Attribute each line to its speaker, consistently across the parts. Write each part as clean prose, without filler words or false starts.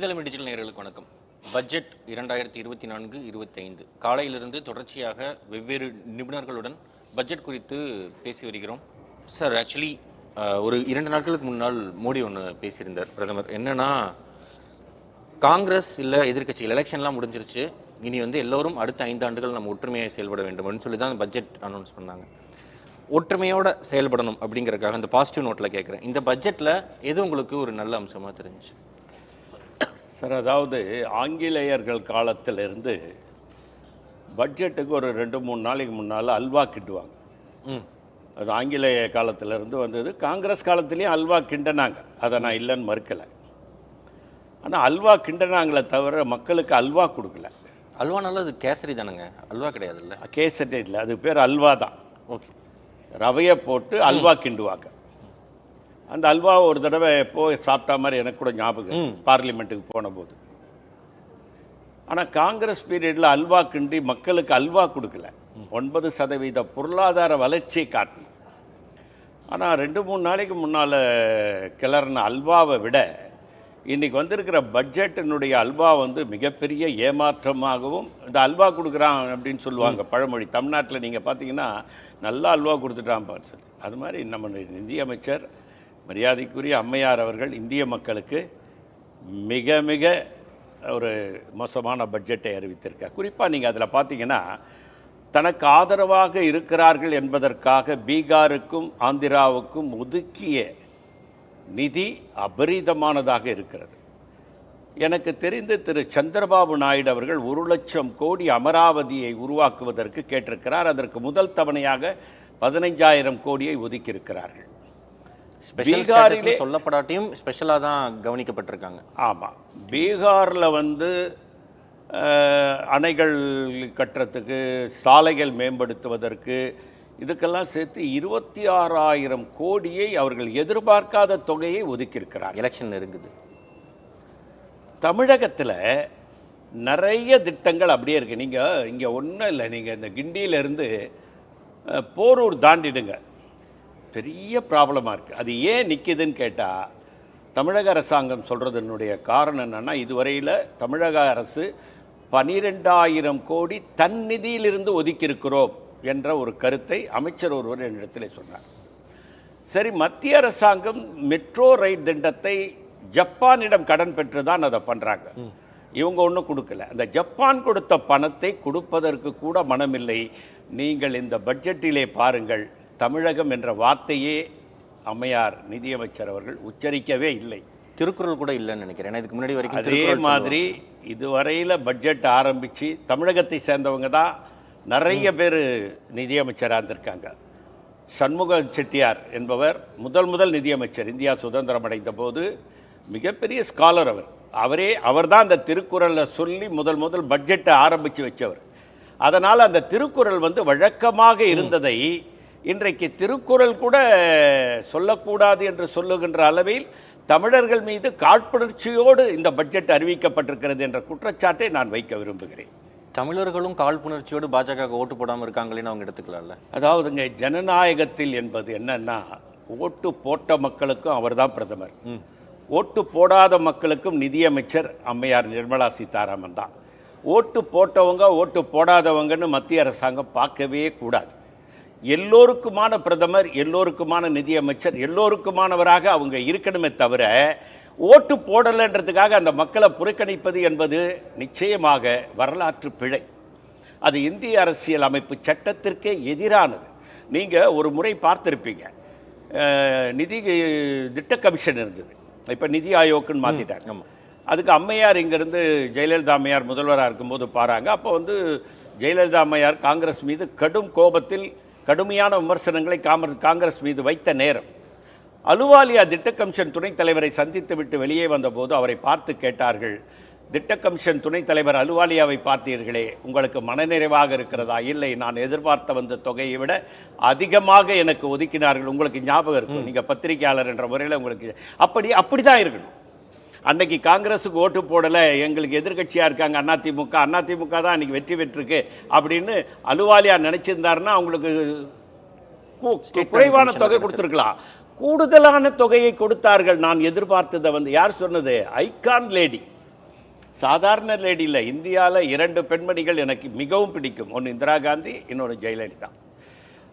Speaker 1: இதழமை digital நேயர்களுக்கு வணக்கம். Budget 2024-25 காலையிலிருந்து தொடர்ச்சியாக வெவ்வேறு நிபுணர்களுடன் பட்ஜெட் குறித்து பேசி வருகிறோம். சார், ஆக்சுவலி ஒரு 2 நாட்களுக்கு முன்னால் மோடி ஒன்று பேசியிருந்தார் பிரதமர். என்னன்னா, காங்கிரஸ் இல்லை எதிர்க்கட்சிகள் எலெக்ஷன்லாம் முடிஞ்சிருச்சு, இனி எல்லோரும் அடுத்த 5 ஆண்டுகள் நம்ம ஒற்றுமையாக செயல்பட வேண்டும் சொல்லி தான் பட்ஜெட் அனௌன்ஸ் பண்ணாங்க. ஒற்றுமையோடு செயல்படணும் அப்படிங்கிறதுக்காக இந்த பாசிட்டிவ் நோட்டில் கேட்குறேன். இந்த பட்ஜெட்டில் எது உங்களுக்கு ஒரு நல்ல அம்சமாக தெரிஞ்சுச்சு?
Speaker 2: சார், அதாவது ஆங்கிலேயர்கள் காலத்திலிருந்து பட்ஜெட்டுக்கு ஒரு 2-3 நாளைக்கு முன்னால் அல்வா கிண்டுவாங்க. அது ஆங்கிலேய காலத்திலேருந்து வந்தது. காங்கிரஸ் காலத்துலேயும் அல்வா கிண்டனாங்க, அதை நான் இல்லைன்னு மறுக்கலை. ஆனால் அல்வா கிண்டனாங்களே தவிர மக்களுக்கு அல்வா கொடுக்கல.
Speaker 1: அல்வானாலும் அது கேசரி தானுங்க, அல்வா கிடையாது. இல்லை,
Speaker 2: கேசரி இல்லை, அது பேர் அல்வா தான்.
Speaker 1: ஓகே,
Speaker 2: ரவையை போட்டு அல்வா கிண்டுவாங்க. அந்த அல்வாவை ஒரு தடவை போய் சாப்பிட்டா மாதிரி எனக்கு கூட ஞாபகம், பார்லிமெண்ட்டுக்கு போன போது. ஆனால் காங்கிரஸ் பீரியடில் அல்வா கிண்டி மக்களுக்கு அல்வா கொடுக்கல, 9% பொருளாதார வளர்ச்சியை காட்டணும். ஆனால் 2-3 நாளைக்கு முன்னால் கிளறின அல்வாவை விட இன்றைக்கி வந்திருக்கிற பட்ஜெட்டினுடைய அல்வா மிகப்பெரிய ஏமாற்றமாகவும், இந்த அல்வா கொடுக்குறான் அப்படின்னு சொல்லுவாங்க பழமொழி. தமிழ்நாட்டில் நீங்கள் பார்த்தீங்கன்னா நல்லா அல்வா கொடுத்துட்டான் பாரு சொல்லி. அது மாதிரி நம்ம நிதியமைச்சர் மரியாதைக்குரிய அம்மையார் அவர்கள் இந்திய மக்களுக்கு மிக மிக ஒரு மோசமான பட்ஜெட்டை அறிவித்திருக்கார். குறிப்பாக நீங்கள் அதில் பார்த்தீங்கன்னா, தனக்கு ஆதரவாக இருக்கிறார்கள் என்பதற்காக பீகாருக்கும் ஆந்திராவுக்கும் ஒதுக்கிய நிதி அபரிதமானதாக இருக்கிறது. எனக்கு தெரிந்து திரு சந்திரபாபு நாயுடு அவர்கள் 1 லட்சம் கோடி அமராவதியை உருவாக்குவதற்கு கேட்டிருக்கிறார். அதற்கு முதல் தவணையாக 15,000 கோடியை ஒதுக்கியிருக்கிறார்கள்.
Speaker 1: பீகாரிலே சொல்லப்படாட்டியும் ஸ்பெஷலாக தான் கவனிக்கப்பட்டிருக்காங்க.
Speaker 2: ஆமாம், பீகாரில் அணைகள் கட்டுறதுக்கு, சாலைகள் மேம்படுத்துவதற்கு, இதுக்கெல்லாம் சேர்த்து 26,000 கோடியை அவர்கள் எதிர்பார்க்காத தொகையை ஒதுக்கியிருக்கிறார்.
Speaker 1: எலெக்ஷன் இருக்குது.
Speaker 2: தமிழகத்தில் நிறைய திட்டங்கள் அப்படியே இருக்குது. நீங்கள் இங்கே ஒன்றும் இல்லை, நீங்கள் இந்த கிண்டியிலேருந்து போரூர் தாண்டிடுங்க, பெரிய ப்ராப்ளமாக இருக்குது. அது ஏன் நிற்கிதுன்னு கேட்டால், தமிழக அரசாங்கம் சொல்கிறதுனுடைய காரணம் என்னென்னா, இதுவரையில் தமிழக அரசு 12,000 கோடி தன் நிதியிலிருந்து ஒதுக்கியிருக்கிறோம் என்ற ஒரு கருத்தை அமைச்சர் ஒருவர் என்னிடத்தில் சொன்னார். சரி, மத்திய அரசாங்கம் மெட்ரோ ரயில் திட்டத்தை ஜப்பானிடம் கடன் பெற்று தான் அதை பண்ணுறாங்க. இவங்க ஒன்றும் கொடுக்கல. அந்த ஜப்பான் கொடுத்த பணத்தை கொடுப்பதற்கு கூட மனமில்லை. நீங்கள் இந்த பட்ஜெட்டிலே பாருங்கள், தமிழகம் என்ற வார்த்தையே அம்மையார் நிதியமைச்சர் அவர்கள் உச்சரிக்கவே இல்லை.
Speaker 1: திருக்குறள் கூட இல்லைன்னு நினைக்கிறேன். இதுக்கு முன்னாடி வரைக்கும்
Speaker 2: அதே மாதிரி இதுவரையில் பட்ஜெட் ஆரம்பித்து தமிழகத்தை சேர்ந்தவங்க தான் நிறைய பேர் நிதியமைச்சராக இருந்திருக்காங்க. சண்முக செட்டியார் என்பவர் முதல் நிதியமைச்சர். இந்தியா சுதந்திரம் அடைந்த போது மிகப்பெரிய ஸ்காலர் அவர் தான் அந்த திருக்குறளை சொல்லி முதல் பட்ஜெட்டை ஆரம்பித்து வச்சவர். அதனால் அந்த திருக்குறள் வழக்கமாக இருந்ததை இன்றைக்கு திருக்குறள் கூட சொல்லக்கூடாது என்று சொல்லுகின்ற அளவில் தமிழர்கள் மீது காழ்ப்புணர்ச்சியோடு இந்த பட்ஜெட் அறிவிக்கப்பட்டிருக்கிறது என்ற குற்றச்சாட்டை நான் வைக்க விரும்புகிறேன்.
Speaker 1: தமிழர்களும் காழ்ப்புணர்ச்சியோடு பாஜக ஓட்டு போடாமல் இருக்காங்களேன்னு அவங்க எடுத்துக்கலாம்ல.
Speaker 2: அதாவதுங்க, ஜனநாயகத்தில் என்பது என்னன்னா, ஓட்டு போட்ட மக்களுக்கும் அவர் தான் பிரதமர், ஓட்டு போடாத மக்களுக்கும் நிதியமைச்சர் அம்மையார் நிர்மலா சீதாராமன் தான். ஓட்டு போட்டவங்க ஓட்டு போடாதவங்கன்னு மத்திய அரசாங்கம் பார்க்கவே கூடாது. எல்லோருக்குமான பிரதமர், எல்லோருக்குமான நிதியமைச்சர், எல்லோருக்குமானவராக அவங்க இருக்கணுமே தவிர, ஓட்டு போடலைன்றதுக்காக அந்த மக்களை புறக்கணிப்பது என்பது நிச்சயமாக வரலாற்று பிழை. அது இந்திய அரசியல் அமைப்பு சட்டத்திற்கே எதிரானது. நீங்கள் ஒரு முறை பார்த்துருப்பீங்க, நிதி திட்ட கமிஷன் இருந்தது, இப்போ நிதி ஆயோக்குன்னு மாற்றிட்டாங்க. அதுக்கு அம்மையார் இங்கேருந்து ஜெயலலிதா அம்மையார் முதல்வராக இருக்கும்போது பாருங்க. அப்போ ஜெயலலிதா அம்மையார் காங்கிரஸ் மீது கடும் கோபத்தில் கடுமையான விமர்சனங்களை காங்கிரஸ் மீது வைத்த நேரம், அலுவாலியா திட்ட கமிஷன் துணைத் தலைவரை சந்தித்து விட்டு வெளியே வந்தபோது அவரை பார்த்து கேட்டார்கள், திட்ட கமிஷன் துணைத் தலைவர் அலுவாலியாவை பார்த்தீர்களே, உங்களுக்கு மனநிறைவாக இருக்கிறதா? இல்லை, நான் எதிர்பார்த்த தொகையை விட அதிகமாக எனக்கு ஒதுக்கினார்கள். உங்களுக்கு ஞாபகம் இருக்கும், நீங்கள் பத்திரிகையாளர் என்ற முறையில் உங்களுக்கு அப்படி தான் இருக்கணும். அன்னைக்கு காங்கிரஸுக்கு ஓட்டு போடலை, எங்களுக்கு எதிர்கட்சியாக இருக்காங்க அதிமுக தான் அன்றைக்கி வெற்றி பெற்றிருக்கு அப்படின்னு அலுவாலியா நினச்சிருந்தாருன்னா அவங்களுக்கு குறைவான தொகை கொடுத்துருக்கலாம். கூடுதலான தொகையை கொடுத்தார்கள். நான் எதிர்பார்த்ததை யார் சொன்னது? ஐகான் லேடி சாதாரண லேடி இல்லை. இந்தியாவில் 2 பெண்மணிகள் எனக்கு மிகவும் பிடிக்கும். ஒன்று இந்திரா காந்தி, இன்னொன்று ஜெயலலிதா.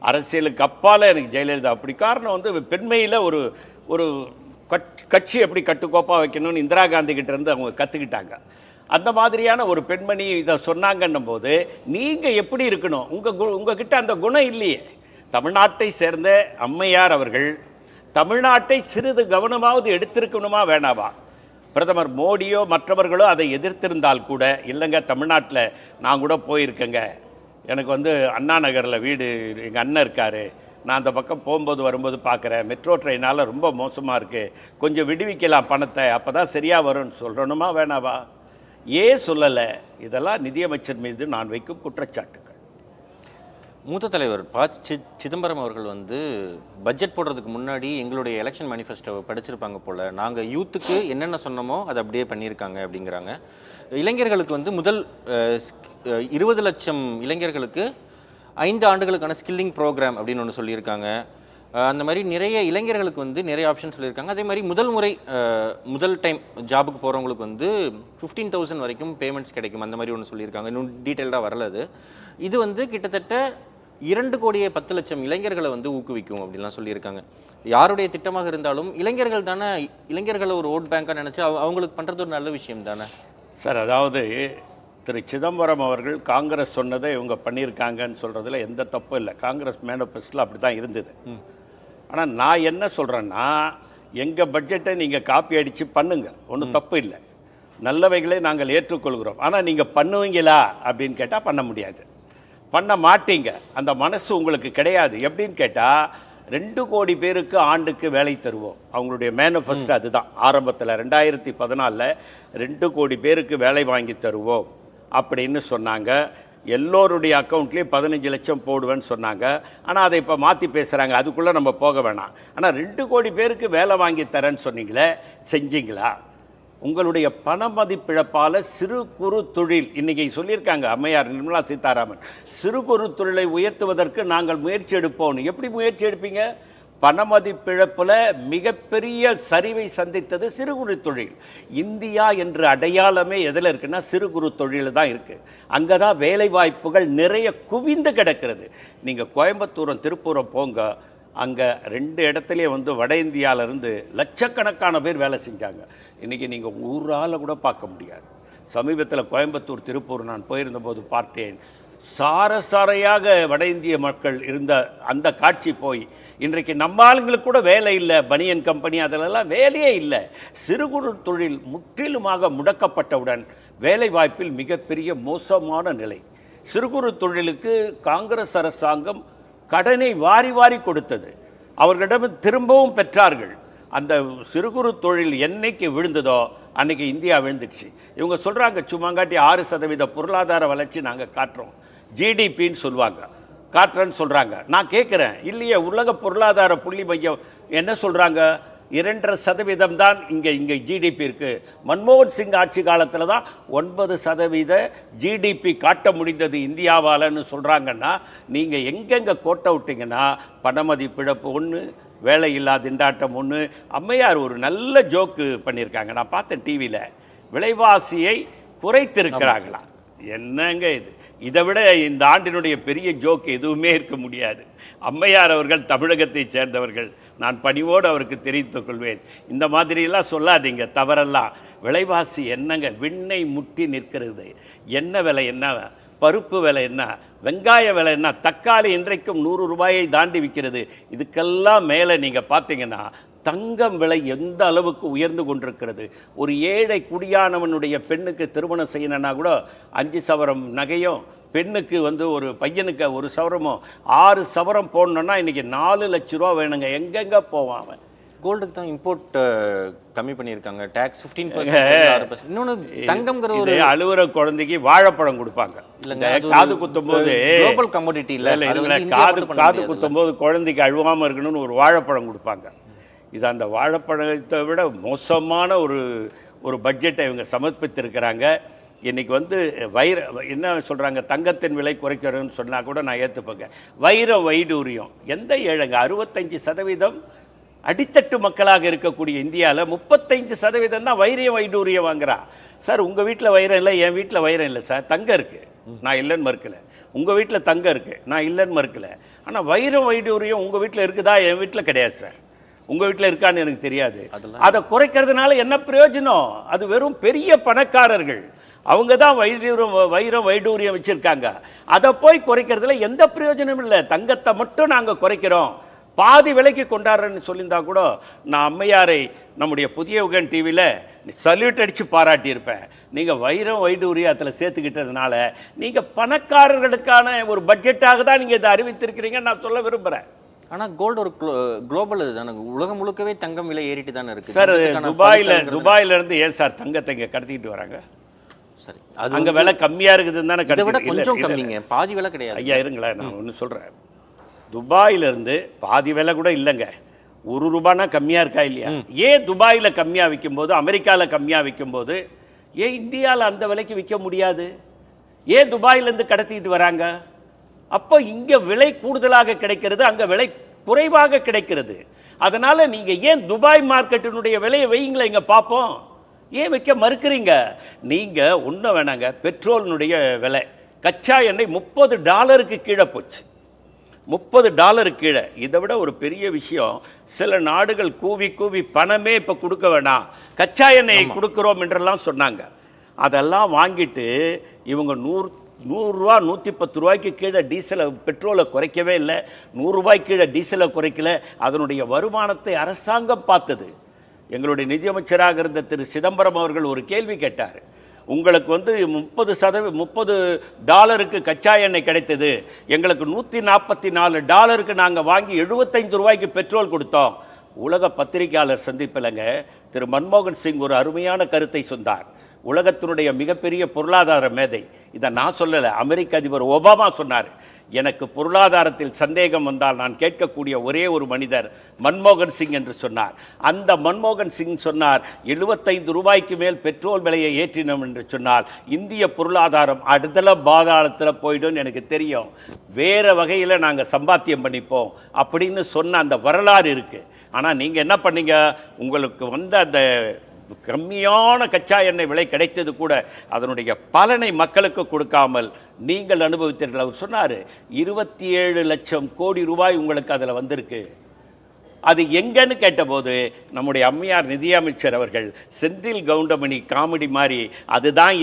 Speaker 2: அரசியலுக்கு அப்பால் எனக்கு ஜெயலலிதா அப்படி. காரணம் வந்து பெண்மையில் ஒரு ஒரு கட்சி எப்படி கட்டுக்கோப்பாக வைக்கணும்னு இந்திரா காந்தி கிட்டேருந்து அவங்க கற்றுக்கிட்டாங்க. அந்த மாதிரியான ஒரு பெண்மணி இதை சொன்னாங்கன்னும் போது நீங்கள் எப்படி இருக்கணும்? உங்ககிட்ட அந்த குணம் இல்லையே. தமிழ்நாட்டை சேர்ந்த அம்மையார் அவர்கள் தமிழ்நாட்டை சிறிது கவனமாவது எடுத்திருக்கணுமா வேணாவா? பிரதமர் மோடியோ மற்றவர்களோ அதை எதிர்த்திருந்தால் கூட, இல்லைங்க தமிழ்நாட்டில் நான் கூட போயிருக்கேங்க, எனக்கு வந்து அண்ணா நகரில் வீடு, எங்கள் அண்ணன் இருக்கார், நான் அந்த பக்கம் போகும்போது வரும்போது பார்க்குறேன், மெட்ரோ ட்ரெயினால் ரொம்ப மோசமாக இருக்குது, கொஞ்சம் விடுவிக்கலாம் பணத்தை, அப்போ தான் சரியாக வரும்னு சொல்லணுமா வேணாவா? ஏன் சொல்லலை? இதெல்லாம் நிதியமைச்சர் மீது நான் வைக்கும் குற்றச்சாட்டுகள்.
Speaker 1: மூத்த தலைவர் சிதம்பரம் அவர்கள் வந்து பட்ஜெட் போடுறதுக்கு முன்னாடி எங்களுடைய எலெக்ஷன் மேனிஃபெஸ்டோவை படிச்சிருப்பாங்க போல். நாங்கள் யூத்துக்கு என்னென்ன சொன்னோமோ அதை அப்படியே பண்ணியிருக்காங்க அப்படிங்கிறாங்க. இளைஞர்களுக்கு வந்து முதல் 20 லட்சம் இளைஞர்களுக்கு 5 ஆண்டுகளுக்கான ஸ்கில்லிங் ப்ரோக்ராம் அப்படின்னு ஒன்று சொல்லியிருக்காங்க. அந்த மாதிரி நிறைய இளைஞர்களுக்கு வந்து நிறைய ஆப்ஷன் சொல்லியிருக்காங்க. அதே மாதிரி முதல் டைம் ஜாபுக்கு போகிறவங்களுக்கு வந்து 15,000 வரைக்கும் பேமெண்ட்ஸ் கிடைக்கும், அந்த மாதிரி ஒன்று சொல்லியிருக்காங்க. இன்னும் டீட்டெயில்டாக வரல அது. இது வந்து கிட்டத்தட்ட 2,10,00,000 இளைஞர்களை வந்து ஊக்குவிக்கும் அப்படின்லாம் சொல்லியிருக்காங்க. யாருடைய திட்டமாக இருந்தாலும் இளைஞர்கள் தானே, இளைஞர்களை ஒரு ஓட் பேங்காக நினச்சி அவங்களுக்கு பண்ணுறது ஒரு நல்ல விஷயம் தானே
Speaker 2: சார். அதாவது திரு சிதம்பரம் அவர்கள் காங்கிரஸ் சொன்னதை இவங்க பண்ணியிருக்காங்கன்னு சொல்கிறதுல எந்த தப்பும் இல்லை. காங்கிரஸ் மேனிஃபெஸ்டோவில் அப்படி தான் இருந்தது. ஆனால் நான் என்ன சொல்கிறேன்னா, எங்கள் பட்ஜெட்டை நீங்கள் காப்பி அடித்து பண்ணுங்கள், ஒன்றும் தப்பு இல்லை, நல்லவைகளை நாங்கள் ஏற்றுக்கொள்கிறோம். ஆனால் நீங்கள் பண்ணுவீங்களா அப்படின்னு கேட்டால் பண்ண முடியாது, பண்ண மாட்டீங்க, அந்த மனசு உங்களுக்கு கிடையாது. எப்படின்னு கேட்டால் 2 கோடி பேருக்கு ஆண்டுக்கு வேலை தருவோம், அவங்களுடைய மேனிஃபெஸ்டோ அதுதான். ஆரம்பத்தில் 2014 2 கோடி பேருக்கு வேலை வாங்கி தருவோம் அப்படின்னு சொன்னாங்க. எல்லோருடைய அக்கௌண்ட்லேயும் 15 லட்சம் போடுவேன்னு சொன்னாங்க. ஆனால் அதை இப்போ மாற்றி பேசுகிறாங்க, அதுக்குள்ளே நம்ம போக வேணாம். ஆனால் 2 கோடி பேருக்கு வேலை வாங்கி தரேன்னு சொன்னீங்களே, செஞ்சீங்களா? உங்களுடைய பண மதிப்பிழப்பால் சிறு குறு தொழில், இன்றைக்கி சொல்லியிருக்காங்க அம்மையார் நிர்மலா சீதாராமன், சிறு குறு தொழிலை உயர்த்துவதற்கு நாங்கள் முயற்சி எடுப்போம்னு. எப்படி முயற்சி எடுப்பீங்க? பண மதிப்பிழப்பில் மிகப்பெரிய சரிவை சந்தித்தது சிறு குறு தொழில். இந்தியா என்ற அடையாளமே எதில் இருக்குன்னா சிறு குறு தொழில் தான் இருக்குது. அங்கே தான் வேலை வாய்ப்புகள் நிறைய குவிந்து கிடக்கிறது. நீங்கள் கோயம்புத்தூரம் திருப்பூரம் போங்க, அங்கே 2 இடத்துலையே வந்து வட இந்தியாவிலேருந்து லட்சக்கணக்கான பேர் வேலை செஞ்சாங்க. இன்றைக்கி நீங்கள் ஊரால் கூட பார்க்க முடியாது. சமீபத்தில் கோயம்புத்தூர் திருப்பூர் நான் போயிருந்தபோது பார்த்தேன். சாரையாக வட இந்திய மக்கள் இருந்த அந்த காட்சி போய் இன்றைக்கு நம்ம ஆளுங்களுக்கு கூட வேலை இல்லை. பனியன் கம்பெனி அதிலெல்லாம் வேலையே இல்லை. சிறு குறு தொழில் முற்றிலுமாக முடக்கப்பட்டவுடன் வேலை வாய்ப்பில் மிகப்பெரிய மோசமான நிலை. சிறு குறு தொழிலுக்கு காங்கிரஸ் அரசாங்கம் கடனை வாரி வாரி கொடுத்தது, அவர்களிடம் திரும்பவும் பெற்றார்கள். அந்த சிறு குறு தொழில் என்னைக்கு விழுந்ததோ அன்றைக்கி இந்தியா விழுந்துடுச்சு. இவங்க சொல்கிறாங்க சும்மாங்காட்டி 6% பொருளாதார வளர்ச்சி நாங்கள் காட்டுறோம், ஜிடிபின்னு சொல்லுவாங்க, காட்டுறேன்னு சொல்கிறாங்க. நான் கேட்குறேன், இல்லையே உலக பொருளாதார புள்ளி மையம் என்ன சொல்கிறாங்க? 2.5% தான் இங்கே ஜிடிபி இருக்குது. மன்மோகன் சிங் ஆட்சி காலத்தில் தான் 9% ஜிடிபி காட்ட முடிந்தது இந்தியாவாலன்னு சொல்கிறாங்கன்னா, நீங்கள் எங்கெங்கே கோட்டை விட்டிங்கன்னா பணமதிப்பிழப்பு ஒன்று, வேலை இல்லாத திண்டாட்டம் ஒன்று. அம்மையார் ஒரு நல்ல ஜோக்கு பண்ணியிருக்காங்க, நான் பார்த்தேன் டிவியில். விலைவாசியை குறைத்திருக்கிறாங்களா? என்னங்க இது? இதை விட இந்த ஆண்டினுடைய பெரிய ஜோக்கு எதுவுமே இருக்க முடியாது. அம்மையார் அவர்கள் தமிழகத்தை சேர்ந்தவர்கள், நான் பணிவோடு அவருக்கு தெரிவித்துக் கொள்வேன். இந்த மாதிரியெல்லாம் சொல்லாதீங்க, தவறெல்லாம். விலைவாசி என்னங்க விண்ணை முட்டி நிற்கிறது. என்ன விலை என்ன, பருப்பு விலை என்ன, வெங்காய விலை என்ன, தக்காளி இன்றைக்கும் 100 ரூபாயை தாண்டி விற்கிறது. இதுக்கெல்லாம் மேலே நீங்கள் பார்த்தீங்கன்னா தங்கம் விலை எந்த அளவுக்கு உயர்ந்து கொண்டிருக்கிறது. ஒரு ஏழை குடியானவனுடைய பெண்ணுக்கு திருமணம் செய்யணுன்னா கூட 5 சவரம் நகையும், பெண்ணுக்கு வந்து ஒரு பையனுக்கு 1 சவரமோ 6 சவரம் போடணுன்னா இன்றைக்கி 4 லட்ச ரூபா வேணுங்க. எங்கெங்கே போவான் அவன்?
Speaker 1: கோல்டுக்கு தான் இம்போர்ட் கம்மி பண்ணியிருக்காங்க, டேக்ஸ் 15%. இன்னொன்று தங்கம்ங்கிற ஒரு
Speaker 2: அழுவுற குழந்தைக்கு வாழைப்பழம் கொடுப்பாங்க. இல்லைங்க, காது குத்தும் போது
Speaker 1: குளோபல் கமோடிட்டி இல்லை,
Speaker 2: காது குத்தும் போது குழந்தைக்கு அழுவாமல் இருக்கணும்னு ஒரு வாழைப்பழம் கொடுப்பாங்க. இது அந்த வாழைப்பழத்தை விட மோசமான ஒரு பட்ஜெட்டை இவங்க சமர்ப்பித்திருக்கிறாங்க. இன்றைக்கி வந்து என்ன சொல்கிறாங்க, தங்கத்தின் விலை குறைக்கிறோன்னு சொன்னால் கூட நான் ஏற்றுப்பேங்க. வைரம் வைடூரியம் எந்த ஏழைங்க? 65% அடித்தட்டு மக்களாக இருக்கக்கூடிய இந்தியாவில் 35% தான் வைரம் வைடூரியம் வாங்குறா. சார் உங்கள் வீட்டில் வைரம் இல்லை, என் வீட்டில் வைரம் இல்லை சார், தங்கம் இருக்குது, நான் இல்லைன்னு மறுக்கலை. உங்கள் வீட்டில் தங்கம் இருக்குது, நான் இல்லைன்னு மறுக்கலை. ஆனால் வைரம் வைடூரியம் உங்கள் வீட்டில் இருக்குதா, என் வீட்டில் கிடையாது சார். உங்கள் வீட்டில் இருக்கான்னு எனக்கு தெரியாது. அதை குறைக்கிறதுனால என்ன பிரயோஜனம்? அது வெறும் பெரிய பணக்காரர்கள், அவங்க தான் வைரம் வைடூரியம் வச்சுருக்காங்க. அதை போய் குறைக்கிறதுல எந்த பிரயோஜனமும் இல்லை. தங்கத்தை மட்டும் நாங்கள் குறைக்கிறோம், பாதி விலைக்கு கொண்டாடுறேன்னு சொல்லியிருந்தா கூட நான் அம்மையாரை நம்முடைய புதிய யுகன் டிவியில் சல்யூட் அடித்து பாராட்டியிருப்பேன். நீங்கள் வைரம் வைடூரியத்தில் சேர்த்துக்கிட்டதுனால நீங்கள் பணக்காரர்களுக்கான ஒரு பட்ஜெட்டாக தான் நீங்கள் இதை அறிவித்திருக்கிறீங்கன்னு நான் சொல்ல விரும்புகிறேன்.
Speaker 1: ஆனால் கோல்டு ஒரு குளோபல் இதுதானே, உலகம் முழுக்கவே தங்கம் விலை ஏறிட்டு தானே இருக்குது
Speaker 2: சார். துபாயிலேருந்து ஏன் சார் தங்கத்தை இங்கே கடத்திக்கிட்டு வராங்க?
Speaker 1: சரி,
Speaker 2: அது அங்கே விலை கம்மியாக இருக்குதுன்னு தானே.
Speaker 1: இதை விட கொஞ்சம் கம்மிங்க, பாதி விலை கிடையாது.
Speaker 2: ஐயா இருங்களேன், நான் ஒன்று சொல்கிறேன். துபாயிலேருந்து பாதி விலை கூட இல்லைங்க, ₹1 கம்மியாக இருக்கா இல்லையா? ஏன் துபாயில் கம்மியாக விற்கும்போது, அமெரிக்காவில் கம்மியாக விற்கும்போது ஏன் இந்தியாவில் அந்த விலைக்கு விற்க முடியாது? ஏன் துபாயிலேருந்து கடத்திக்கிட்டு வராங்க? அப்போ இங்கே விலை கூடுதலாக கிடைக்கிறது, அங்கே விலை குறைவாக கிடைக்கிறது. அதனால் நீங்கள் ஏன் துபாய் மார்க்கெட்டினுடைய விலையை வைங்களேன், இங்கே பார்ப்போம். ஏன் வைக்க மறுக்கிறீங்க? நீங்கள் ஒன்றும் வேணாங்க, பெட்ரோலினுடைய விலை, கச்சா எண்ணெய் $30 கீழே போச்சு. $30 கீழே. இதை விட ஒரு பெரிய விஷயம், சில நாடுகள் கூவி கூவி பணமே இப்போ கொடுக்க வேணாம், கச்சா எண்ணெயை கொடுக்குறோம் என்றெல்லாம் சொன்னாங்க. அதெல்லாம் வாங்கிட்டு இவங்க ₹100 ₹110 கீழே டீசலை பெட்ரோலை குறைக்கவே இல்லை, ₹100 கீழே டீசலை குறைக்கல. அதனுடைய வருமானத்தை அரசாங்கம் பார்த்தது. எங்களுடைய நிதியமைச்சராக இருந்த திரு சிதம்பரம் அவர்கள் ஒரு கேள்வி கேட்டார். உங்களுக்கு $30 கச்சா எண்ணெய் கிடைத்தது, எங்களுக்கு $144 நாங்கள் வாங்கி ₹75 பெட்ரோல் கொடுத்தோம். உலக பத்திரிகையாளர் சந்திப்பிலங்க திரு மன்மோகன் சிங் ஒரு அருமையான கருத்தை சொன்னார். உலகத்தினுடைய மிகப்பெரிய பொருளாதார மேதை, இதை நான் சொல்லலை, அமெரிக்க அதிபர் ஒபாமா சொன்னார். எனக்கு பொருளாதாரத்தில் சந்தேகம் வந்தால் நான் கேட்கக்கூடிய ஒரே ஒரு மனிதர் மன்மோகன் சிங் என்று சொன்னார். அந்த மன்மோகன் சிங் சொன்னார், ₹75 மேல் பெட்ரோல் விலையை ஏற்றினோம் என்று சொன்னால் இந்திய பொருளாதாரம் அடுத்தல பாதாளத்தில் போய்டும், எனக்கு தெரியும், வேறு வகையில் நாங்கள் சம்பாத்தியம் பண்ணிப்போம் அப்படின்னு சொன்ன அந்த வரலாறு இருக்குது. ஆனால் நீங்கள் என்ன பண்ணீங்க? உங்களுக்கு வந்த அந்த கம்மியான கச்சா எண்ணெய் விலை கிடைத்தது கூட அதனுடைய பலனை மக்களுக்கு கொடுக்காமல் நீங்கள் அனுபவித்தீர்கள். அவர் சொன்னார், 27 லட்சம் கோடி ரூபாய் உங்களுக்கு அதில் வந்திருக்கு. அது எங்கன்னு கேட்டபோது நம்முடைய அம்மையார் நிதியமைச்சர் அவர்கள் செந்தில் கவுண்டமணி காமெடி மாதிரி அதுதான்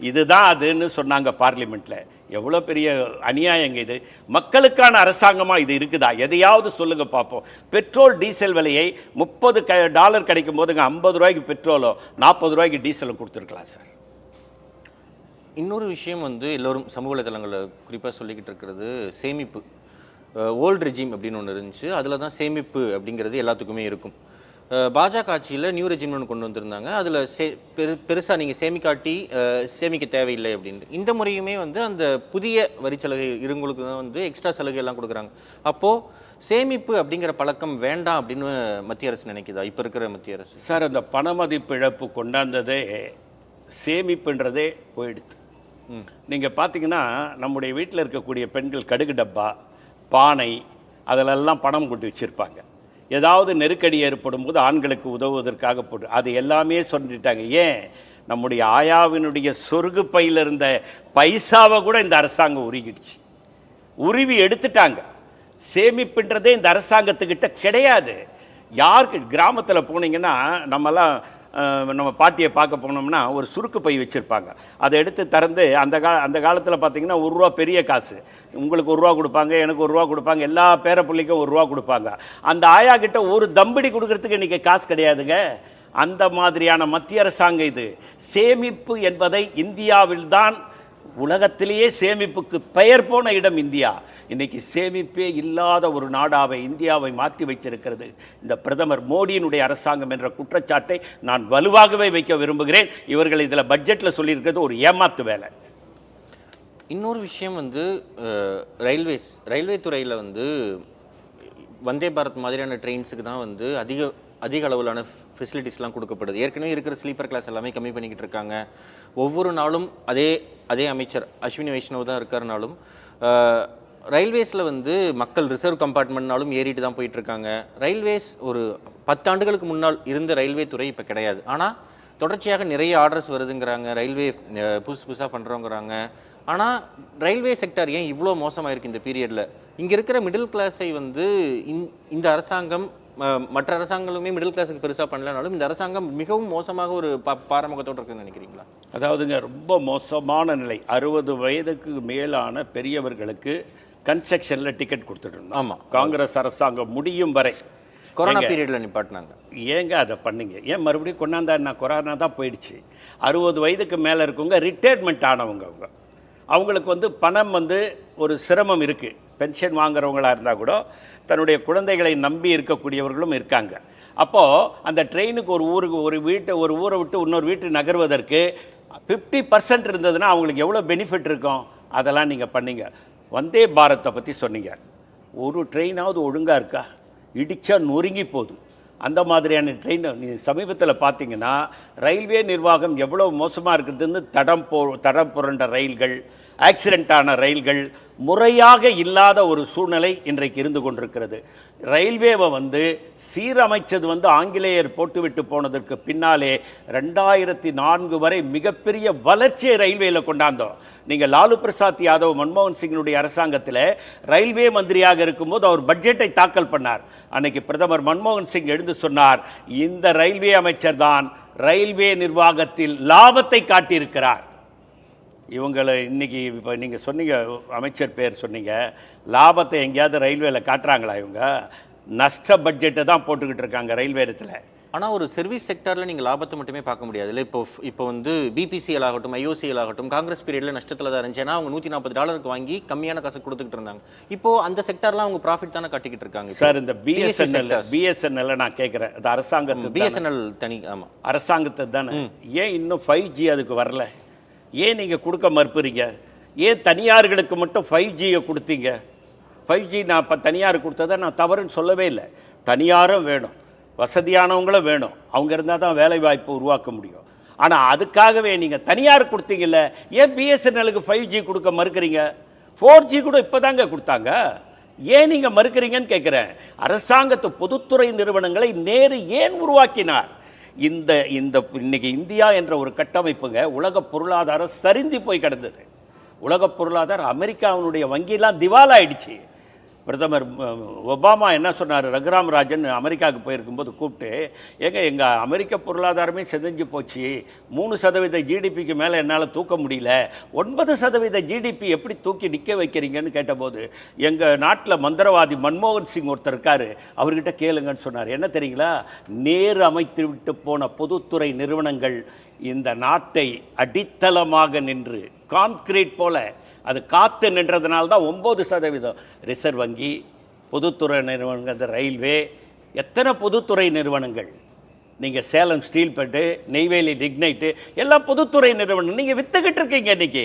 Speaker 2: இதுதான் அதுன்னு சொன்னாங்க பார்லிமெண்ட்டில். எவ்வளோ பெரிய அநியாயங்க இது! மக்களுக்கான அரசாங்கமாக இது இருக்குதா? எதையாவது சொல்லுங்கள் பார்ப்போம். பெட்ரோல் டீசல் விலையை $30 கிடைக்கும் போதுங்க ₹50 பெட்ரோலோ ₹40 டீசலும் கொடுத்துருக்கலாம் சார்.
Speaker 1: இன்னொரு விஷயம் எல்லோரும் சமூக வலைதளங்களில் குறிப்பாக சொல்லிக்கிட்டு இருக்கிறது சேமிப்பு. ஓல்டு ரெஜிம் அப்படின்னு ஒன்று இருந்துச்சு, அதில் தான் சேமிப்பு அப்படிங்கிறது எல்லாத்துக்குமே இருக்கும். பாஜக ஆட்சியில் நியூ ரெஜிம்னு ஒன்று கொண்டு வந்திருந்தாங்க, அதில் பெருசாக நீங்கள் சேமிக்க தேவையில்லை அப்படின்ட்டு. இந்த முறையுமே அந்த புதிய வரிச்சலுகை இருங்களுக்கு தான் எக்ஸ்ட்ரா சலுகை எல்லாம் கொடுக்குறாங்க. அப்போது சேமிப்பு அப்படிங்கிற பழக்கம் வேண்டாம் அப்படின்னு மத்திய அரசு நினைக்குதா இப்போ இருக்கிற மத்திய அரசு?
Speaker 2: சார், அந்த பணமதிப்பு இழப்பு கொண்டாந்ததே சேமிப்புன்றதே போயிடுது. நீங்கள் பார்த்தீங்கன்னா நம்முடைய வீட்டில் இருக்கக்கூடிய பெண்கள் கடுகு டப்பா, பானை, அதிலெல்லாம் பணம் கொண்டு வச்சுருப்பாங்க. ஏதாவது நெருக்கடி ஏற்படும் போது ஆண்களுக்கு உதவுவதற்காக போட்டு அது எல்லாமே சொல்லிட்டாங்க. ஏன்? நம்முடைய ஆயாவினுடைய சொர்க்கு பையில் இருந்த பைசாவை கூட இந்த அரசாங்கம் உருவி எடுத்துட்டாங்க. சேமிப்புன்றதே இந்த அரசாங்கத்துக்கிட்ட கிடையாது. யாருக்கு கிராமத்தில் போனீங்கன்னா நம்ம பாட்டியை பார்க்க போனோம்னா ஒரு சுருக்கு பை வச்சுருப்பாங்க, அதை எடுத்து திறந்து அந்த காலத்தில் பார்த்தீங்கன்னா ₹1 பெரிய காசு. உங்களுக்கு ₹1 கொடுப்பாங்க, எனக்கு ₹1 கொடுப்பாங்க, எல்லா பேர பிள்ளைக்கும் ₹1 கொடுப்பாங்க. அந்த ஆயா கிட்ட ஒரு தம்படி கொடுக்கறதுக்கு இன்றைக்கி காசு கிடையாதுங்க. அந்த மாதிரியான மத்திய அரசாங்கம் இது. சேமிப்பு என்பதை இந்தியாவில்தான் உலகத்திலேயே சேமிப்புக்கு பெயர் போன இடம் இந்தியா. இன்றைக்கி சேமிப்பே இல்லாத ஒரு நாடாவை இந்தியாவை மாற்றி வைத்திருக்கிறது இந்த பிரதமர் மோடியினுடைய அரசாங்கம் என்ற குற்றச்சாட்டை நான் வலுவாகவே வைக்க விரும்புகிறேன். இவர்கள் இதில் பட்ஜெட்டில் சொல்லியிருக்கிறது ஒரு ஏமாத்து வேலை.
Speaker 1: இன்னொரு விஷயம் ரயில்வே துறையில் வந்தே பாரத் மாதிரியான ட்ரெயின்ஸுக்கு தான் அதிக அளவிலான ஃபெசிலிட்டிஸ்லாம் கொடுக்கப்படுது. ஏற்கனவே இருக்கிற ஸ்லீப்பர் கிளாஸ் எல்லாமே கம்மி பண்ணிக்கிட்டு இருக்காங்க. ஒவ்வொரு நாளும் அதே அமைச்சர் அஸ்வினி வைஷ்ணவ் தான் இருக்கிறனாலும் ரயில்வேஸில் மக்கள் ரிசர்வ் கம்பார்ட்மெண்ட்னாலும் ஏறிட்டு தான் போயிட்டுருக்காங்க. ரயில்வேஸ் ஒரு 10 ஆண்டுகளுக்கு முன்னால் இருந்த ரயில்வே துறை இப்போ கிடையாது. ஆனால் தொடர்ச்சியாக நிறைய ஆர்டர்ஸ் வருதுங்கிறாங்க, ரயில்வே புதுசு புதுசாக பண்ணுறோங்கிறாங்க. ஆனால் ரயில்வே செக்டார் ஏன் இவ்வளோ மோசமாக இருக்குது இந்த பீரியடில்? இங்கே இருக்கிற மிடில் கிளாஸை வந்து இந்த அரசாங்கம், மற்ற அரசாங்கங்களுமே மிடில் கிளாஸுக்கு பெருசாக பண்ணலனாலும் இந்த அரசாங்கம் மிகவும் மோசமாக ஒரு பாரமுகத்தோடு இருக்குன்னு நினைக்கிறீங்களா?
Speaker 2: அதாவதுங்க, ரொம்ப மோசமான நிலை. 60 வயதுக்கு மேலான பெரியவர்களுக்கு கன்ஸ்ட்ரக்ஷனில் டிக்கெட் கொடுத்துட்டு இருந்தோம்.
Speaker 1: ஆமாம்,
Speaker 2: காங்கிரஸ் அரசாங்கம் முடியும் வரை.
Speaker 1: கொரோனா பீரியடில் நிப்பாட்டினாங்க.
Speaker 2: ஏங்க அதை பண்ணீங்க? ஏன் மறுபடியும் கொண்டாந்தா? நான் கொரோனா தான் போயிடுச்சு. 60 வயதுக்கு மேலே இருக்கவங்க, ரிட்டையர்மெண்ட் ஆனவங்க, அவங்களுக்கு வந்து பணம் வந்து ஒரு சிரமம் இருக்குது. பென்ஷன் வாங்குறவங்களா இருந்தால் கூட தன்னுடைய குழந்தைகளை நம்பி இருக்கக்கூடியவர்களும் இருக்காங்க. அப்போது அந்த ட்ரெயினுக்கு ஒரு ஊரை விட்டு இன்னொரு வீட்டு நகர்வதற்கு 50% இருந்ததுன்னா அவங்களுக்கு எவ்வளோ பெனிஃபிட் இருக்கும்? அதெல்லாம் நீங்கள் பண்ணீங்க. வந்தே பாரத்தை பற்றி சொன்னீங்க. ஒரு ட்ரெயினாவது ஒழுங்காக இருக்கா? இடிச்சா நொறுங்கி போகுது. அந்த மாதிரியான ட்ரெயின் நீ சமீபத்தில் பார்த்தீங்கன்னா ரயில்வே நிர்வாகம் எவ்வளோ மோசமாக இருக்குதுன்னு தடம் புரண்ட ரயில்கள், ஆக்சிடென்ட்டான ரயில்கள், முறையாக இல்லாத ஒரு சூழ்நிலை இன்றைக்கு இருந்து கொண்டிருக்கிறது. ரயில்வேவை வந்து சீரமைச்சது வந்து ஆங்கிலேயர் போட்டுவிட்டு போனதற்கு பின்னாலே 2004 வரை மிகப்பெரிய வளர்ச்சியை ரயில்வேயில் கொண்டாந்தோம். நீங்கள் லாலு பிரசாத் யாதவ் மன்மோகன் சிங்கினுடைய அரசாங்கத்தில் ரயில்வே மந்திரியாக இருக்கும்போது அவர் பட்ஜெட்டை தாக்கல் பண்ணார். அன்னைக்கு பிரதமர் மன்மோகன் சிங் எழுந்து சொன்னார், இந்த ரயில்வே அமைச்சர் தான் ரயில்வே நிர்வாகத்தில் லாபத்தை காட்டியிருக்கிறார். இவங்களை இன்னைக்கு இப்போ நீங்கள் சொன்னீங்க, அமைச்சர் பேர் சொன்னீங்க, லாபத்தை எங்கேயாவது ரயில்வேயில் காட்டுறாங்களா? இவங்க நஷ்ட பட்ஜெட்டை தான் போட்டுக்கிட்டு இருக்காங்க ரயில்வே இடத்துல.
Speaker 1: ஆனால் ஒரு சர்வீஸ் செக்டாரில் நீங்கள் லாபத்தை மட்டுமே பார்க்க முடியாது இல்லை. இப்போ வந்து பிபிசிஎல் ஆகட்டும், ஐஓசிஎல் ஆகட்டும், காங்கிரஸ் பீரியடில் நஷ்டத்தில் தான் இருந்துச்சு. ஏன்னா அவங்க $140 வாங்கி கம்மியான காசு கொடுத்துக்கிட்டு இருந்தாங்க. இப்போ அந்த செக்டார்லாம் அவங்க ப்ராஃபிட் தானே கட்டிக்கிட்டு இருக்காங்க.
Speaker 2: சார், இந்த பிஎஸ்என்எல் நான் கேட்குறேன், அது அரசாங்கத்து.
Speaker 1: பிஎஸ்என்எல் தனி. ஆமாம்,
Speaker 2: அரசாங்கத்தை தானே. ஏன் இன்னும் 5G அதுக்கு வரல? ஏன் நீங்கள் கொடுக்க மறுப்புறீங்க? ஏன் தனியார்களுக்கு மட்டும் 5Gயை கொடுத்தீங்க? 5G நான் இப்போ தனியார் கொடுத்ததை நான் தவறுன்னு சொல்லவே இல்லை. தனியாரும் வேணும், வசதியானவங்களும் வேணும். அவங்க இருந்தால் தான் வேலை வாய்ப்பு உருவாக்க முடியும். ஆனால் அதுக்காகவே நீங்கள் தனியார் கொடுத்தீங்கல்ல, ஏன் பிஎஸ்என்எலுக்கு 5G கொடுக்க மறுக்கிறீங்க? 4G கூட இப்போ தாங்க கொடுத்தாங்க. ஏன் நீங்கள் மறுக்கிறீங்கன்னு கேட்குறேன். அரசாங்கத்து பொதுத்துறை நிறுவனங்களை நேரு ஏன் உருவாக்கினார்? இன்னைக்கு இந்தியா என்ற ஒரு கட்டமைப்புங்க, உலக பொருளாதாரம் சரிந்து போய் கிடந்தது. உலக பொருளாதாரம், அமெரிக்காவினுடைய வங்கியெல்லாம் திவாலாயிடுச்சு. பிரதமர் ஒபாமா என்ன சொன்னார்? ரகுராம் ராஜன் அமெரிக்காவுக்கு போயிருக்கும்போது கூப்பிட்டு, எங்கள் அமெரிக்க பொருளாதாரமே செதஞ்சு போச்சு, 3% ஜிடிபிக்கு மேலே என்னால் தூக்க முடியல, 9% ஜிடிபி எப்படி தூக்கி நிற்க வைக்கிறீங்கன்னு கேட்டபோது, எங்கள் நாட்டில் மந்திரவாதி மன்மோகன் சிங் ஒருத்தர் இருக்கார், அவர்கிட்ட கேளுங்கன்னு சொன்னார். என்ன தெரியுங்களா? நேரு அமைத்து விட்டு போன பொதுத்துறை நிறுவனங்கள் இந்த நாட்டை அடித்தளமாக நின்று கான்கிரீட் போல அது காத்து நின்றதுனால தான் 9% ரிசர்வ் வங்கி, பொதுத்துறை நிறுவனங்கள், இந்த ரயில்வே, எத்தனை பொதுத்துறை நிறுவனங்கள். நீங்கள் Salem steel plant, Neyveli lignite, எல்லாம் பொதுத்துறை நிறுவனம் நீங்கள் வித்துக்கிட்டு இருக்கீங்க. இன்றைக்கி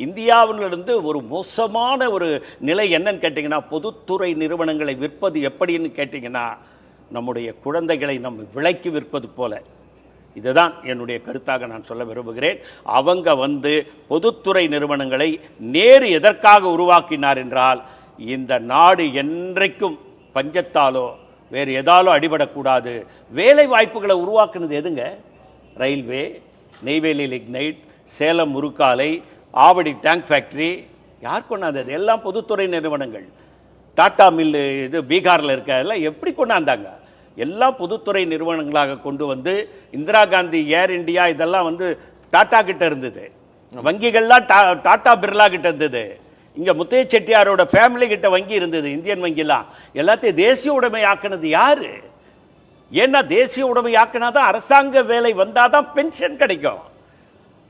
Speaker 2: இந்தியாவிலிருந்து ஒரு மோசமான ஒரு நிலை என்னன்னு கேட்டிங்கன்னா, பொதுத்துறை நிறுவனங்களை விற்பது எப்படின்னு கேட்டிங்கன்னா, நம்முடைய குழந்தைகளை நம்ம விலைக்கு விற்பது போல. இதுதான் என்னுடைய கருத்தாக நான் சொல்ல விரும்புகிறேன். அவங்க வந்து பொதுத்துறை நிறுவனங்களை நேரு எதற்காக உருவாக்கினார் என்றால், இந்த நாடு என்றைக்கும் பஞ்சத்தாலோ வேறு எதாலோ அடிபடக்கூடாது. வேலை வாய்ப்புகளை உருவாக்குனது எதுங்க? ரயில்வே, நெய்வேலி லிக்னைட், சேலம் முருக்காலை, ஆவடி டேங்க் ஃபேக்ட்ரி. யார் கொண்டாந்தது? எல்லாம் பொதுத்துறை நிறுவனங்கள். டாடா மில்லு இது பீகாரில் இருக்க எல்லாம் எப்படி கொண்டாந்தாங்க? எல்லாம் பொதுத்துறை நிறுவனங்களாக கொண்டு வந்து, இந்திரா காந்தி ஏர் இந்தியா இதெல்லாம் வந்து டாடா கிட்ட இருந்தது. வங்கிகள்லாம் டாடா பிர்லா கிட்ட இருந்தது. இங்கே முத்தைய செட்டியாரோட ஃபேமிலி கிட்ட வங்கி இருந்தது, இந்தியன் வங்கிலாம். எல்லாத்தையும் தேசிய உடைமை ஆக்கினது யாரு? ஏன்னா தேசிய உடைமை ஆக்கினா தான் அரசாங்க வேலை வந்தால் தான் பென்ஷன் கிடைக்கும்.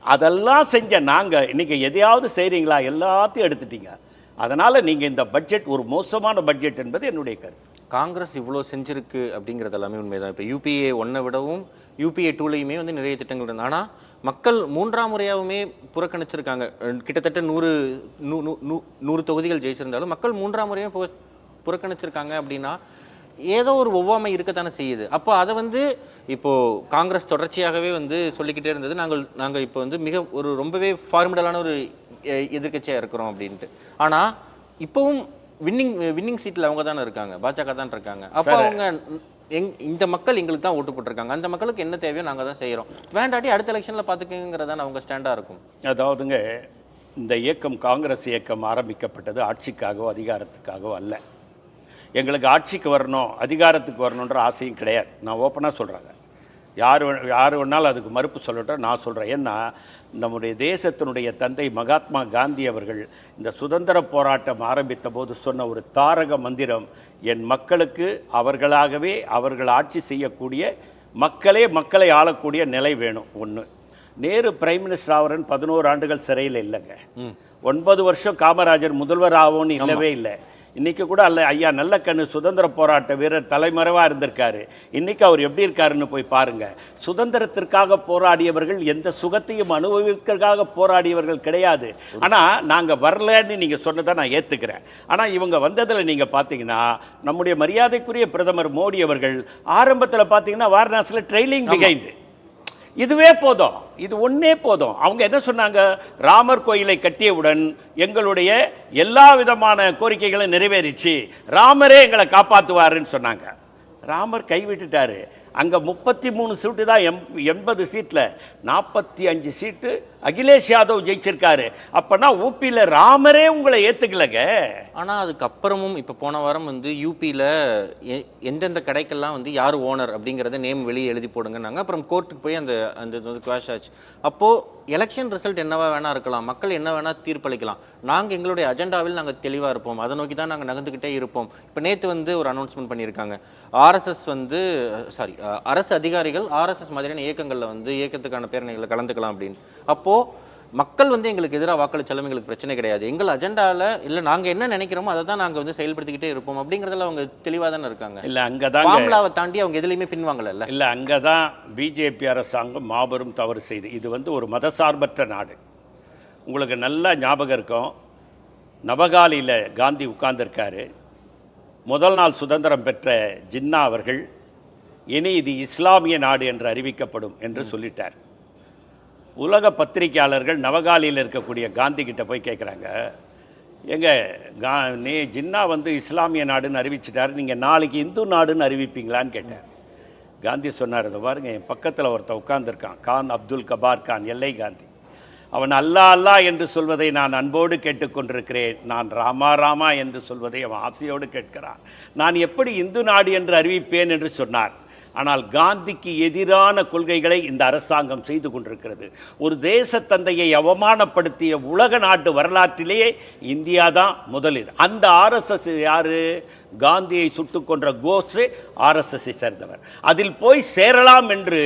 Speaker 2: அதெல்லாம் செஞ்ச நாங்கள் இன்னைக்கு எதையாவது செய்கிறீங்களா? எல்லாத்தையும் எடுத்துட்டீங்க. அதனால் நீங்கள் இந்த பட்ஜெட் ஒரு மோசமான பட்ஜெட் என்பது என்னுடைய கருத்து.
Speaker 1: காங்கிரஸ் இவ்வளோ செஞ்சிருக்கு அப்படிங்கிறது எல்லாமே உண்மைதான். இப்போ UPA 1 விடவும் UPA 2லையுமே வந்து நிறைய திட்டங்கள் இருந்தது. ஆனால் மக்கள் 3ஆம் முறையாகவுமே புறக்கணிச்சிருக்காங்க. கிட்டத்தட்ட 100 தொகுதிகள் ஜெயிச்சிருந்தாலும் மக்கள் 3ஆம் முறையும் புறக்கணிச்சிருக்காங்க. அப்படின்னா ஏதோ ஒரு ஒவ்வாமை இருக்கத்தானே செய்யுது. அப்போ அதை வந்து இப்போது காங்கிரஸ் தொடர்ச்சியாகவே வந்து சொல்லிக்கிட்டே இருந்தது, நாங்கள் இப்போ வந்து ரொம்பவே ஃபார்மிடலான ஒரு எதிர்க்கட்சியாக இருக்கிறோம் அப்படின்ட்டு. ஆனால் இப்போவும் வின்னிங் சீட்டில் அவங்க தானே இருக்காங்க, பாஜக தான் இருக்காங்க. அப்போ அவங்க இந்த மக்கள் எங்களுக்கு தான் ஓட்டு போட்டிருக்காங்க, அந்த மக்களுக்கு என்ன தேவையோ நாங்கள் தான் செய்கிறோம், வேண்டாட்டி அடுத்த எலெக்ஷனில் பார்த்துக்கங்கிறதான் அவங்க ஸ்டாண்டாக இருக்கும்.
Speaker 2: அதாவதுங்க, இந்த இயக்கம் காங்கிரஸ் இயக்கம் ஆரம்பிக்கப்பட்டது ஆட்சிக்காகவோ அதிகாரத்துக்காகவோ அல்ல. எங்களுக்கு ஆட்சிக்கு வரணும், அதிகாரத்துக்கு வரணுன்ற ஆசையும் கிடையாது. நான் ஓப்பனாக சொல்கிறேன். யார் வேணாலும் அதுக்கு மறுப்பு சொல்லட்டும், நான் சொல்கிறேன். ஏன்னா நம்முடைய தேசத்தினுடைய தந்தை மகாத்மா காந்தி அவர்கள் இந்த சுதந்திர போராட்டம் ஆரம்பித்த போது சொன்ன ஒரு தாரக மந்திரம், என் மக்களுக்கு அவர்களாகவே அவர்கள் ஆட்சி செய்யக்கூடிய மக்களே மக்களை ஆளக்கூடிய நிலை வேணும். ஒன்று. நேரு பிரைம் மினிஸ்டர் ஆவரன் 11 ஆண்டுகள் சிறையில் இல்லைங்க. 9 வருஷம் காமராஜர் முதல்வர் ஆவோன்னு இல்லவே இல்லை. இன்றைக்கி கூட அல்ல ஐயா நல்லக்கண்ணு சுதந்திர போராட்ட வீரர் தலைமறைவாக இருந்திருக்காரு. இன்றைக்கி அவர் எப்படி இருக்காருன்னு போய் பாருங்கள். சுதந்திரத்திற்காக போராடியவர்கள் எந்த சுகத்தையும் அனுபவிக்கிறதுக்காக போராடியவர்கள் கிடையாது. ஆனால் நாங்கள் வரலன்னு நீங்கள் சொன்னதை நான் ஏற்றுக்கிறேன். ஆனால் இவங்க வந்ததில் நீங்கள் பார்த்தீங்கன்னா நம்முடைய மரியாதைக்குரிய பிரதமர் மோடி அவர்கள் ஆரம்பத்தில் பார்த்தீங்கன்னா வாரணாசியில் ட்ரெயிலிங் பிகைண்டு, இதுவே போதும், இது ஒன்றே போதும். அவங்க என்ன சொன்னாங்க, ராமர் கோயிலை கட்டியவுடன் எங்களுடைய எல்லா விதமான கோரிக்கைகளும் நிறைவேறிச்சு, ராமரே எங்களை காப்பாற்றுவாருன்னு சொன்னாங்க. ராமர் கைவிட்டுட்டாரு. அங்கே 33 சீட்டு தான் 80 சீட்டில் 45 சீட்டு அகிலேஷ் யாதவ் ஜெயிச்சிருக்காரு. அப்போனா ஊபியில் ராமரே உங்களை ஏற்றுக்கலங்க.
Speaker 1: ஆனால் அதுக்கப்புறமும் இப்போ போன வாரம் வந்து யூபியில் எந்தெந்த கடைக்கெல்லாம் வந்து யார் ஓனர் அப்படிங்கிறத நேம் வெளியே எழுதி போடுங்கன்னாங்க. அப்புறம் கோர்ட்டுக்கு போய் அந்த குவாஷ் ஆச்சு. அப்போது எலெக்ஷன் ரிசல்ட் என்னவா வேணா இருக்கலாம், மக்கள் என்ன வேணா தீர்ப்பளிக்கலாம், நாங்கள் எங்களுடைய அஜெண்டாவில் நாங்கள் தெளிவாக இருப்போம், அதை நோக்கி தான் நாங்கள் நகர்ந்துக்கிட்டே இருப்போம். இப்போ நேற்று வந்து ஒரு அனௌன்ஸ்மெண்ட் பண்ணியிருக்காங்க, ஆர்எஸ்எஸ் வந்து அரசு அதிகாரிகள் ஆர்எஸ்எஸ் மாதிரியான இயக்கங்களில் வந்து இயக்கத்துக்கான பேரணிகளை கலந்துக்கலாம் அப்படின்னு. அப்போது மக்கள் வந்து எங்களுக்கு எதிராக வாக்களிச்சாலும் எங்களுக்கு பிரச்சனை கிடையாது, எங்கள் அஜெண்டாவில் இல்லை நாங்கள் என்ன நினைக்கிறோமோ அதை தான் நாங்கள் வந்து செயல்படுத்திக்கிட்டே இருப்போம் அப்படிங்கிறதுல அவங்க தெளிவாக தானே இருக்காங்க.
Speaker 2: இல்லை அங்கே தான்
Speaker 1: ஃபார்முலாவை தாண்டி அவங்க எதுலையுமே பின்வாங்கல.
Speaker 2: இல்லை அங்கே தான் பிஜேபி அரசாங்கம் மாபெரும் தவறு செய்து. இது வந்து ஒரு மதசார்பற்ற நாடு. உங்களுக்கு நல்லா ஞாபகம் இருக்கும், நவகாலியில் காந்தி உட்கார்ந்துருக்காரு. முதல் நாள் சுதந்திரம் பெற்ற ஜின்னா அவர்கள் இனி இது இஸ்லாமிய நாடு என்று அறிவிக்கப்படும் என்று சொல்லிட்டார். உலக பத்திரிகையாளர்கள் நவகாலியில் இருக்கக்கூடிய காந்தி கிட்ட போய் கேட்குறாங்க, நீ ஜின்னா வந்து இஸ்லாமிய நாடுன்னு அறிவிச்சிட்டார், நீங்கள் நாளைக்கு இந்து நாடுன்னு அறிவிப்பீங்களான்னு கேட்டார். காந்தி சொன்னார், அதை பாருங்க, என் பக்கத்தில் ஒருத்தன் உட்கார்ந்துருக்கான், கான் அப்துல் கபார் கான், எல்லை காந்தி. அவன் அல்லா அல்லா என்று சொல்வதை நான் அன்போடு கேட்டுக்கொண்டிருக்கிறேன், நான் ராமா ராமா என்று சொல்வதை அவன் ஆசையோடு கேட்கிறான், நான் எப்படி இந்து நாடு என்று அறிவிப்பேன் என்று சொன்னார். ஆனால் காந்திக்கு எதிரான கொள்கைகளை இந்த அரசாங்கம் செய்து கொண்டிருக்கிறது. ஒரு தேச தந்தையை அவமானப்படுத்திய உலக நாட்டு வரலாற்றிலேயே இந்தியா தான் முதலில். அந்த ஆர்எஸ்எஸ் யாரு? காந்தியை சுட்டுக் கொன்ற கோட்சே ஆர்எஸ்எஸ்ஸை சேர்ந்தவர். அதில் போய் சேரலாம் என்று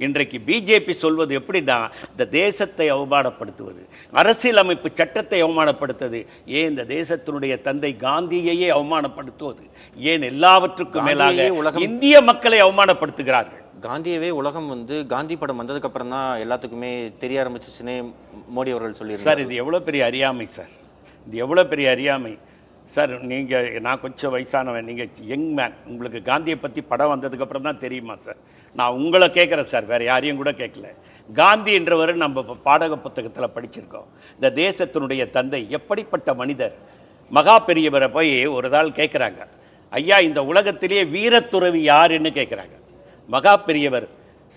Speaker 2: இன்றைக்கு பிஜேபி சொல்வது எப்படின்னா, இந்த தேசத்தை அவமானப்படுத்துவது, அரசியலமைப்பு சட்டத்தை அவமானப்படுத்துவது, ஏன் இந்த தேசத்தினுடைய தந்தை காந்தியையே அவமானப்படுத்துவது, ஏன் எல்லாவற்றுக்கும் மேலாக இந்திய மக்களை அவமானப்படுத்துகிறார்கள்.
Speaker 1: காந்தியவே உலகம் வந்து காந்தி படம் வந்ததுக்கு அப்புறம் தான் எல்லாத்துக்குமே தெரிய ஆரம்பிச்சிச்சுன்னே மோடி அவர்கள் சொல்லியிருக்காரு.
Speaker 2: சார், இது எவ்வளோ பெரிய அறியாமை சார், இது எவ்வளோ பெரிய அறியாமை சார். நீங்கள், நான் கொஞ்சம் வயசானவன், நீங்கள் யங் மேன், உங்களுக்கு காந்தியை பற்றி படம் வந்ததுக்கப்புறம் தான் தெரியுமா சார்? நான் உங்களை கேட்குறேன் சார், வேறு யாரையும் கூட கேட்கல. காந்தி என்றவர் நம்ம பாடக புத்தகத்தில் படிச்சிருக்கோம். இந்த தேசத்தினுடைய தந்தை எப்படிப்பட்ட மனிதர். மகா பெரியவரை போய் ஒரு நாள் கேட்குறாங்க, ஐயா இந்த உலகத்திலேயே வீரத்துறவி யாருன்னு கேட்குறாங்க. மகா பெரியவர்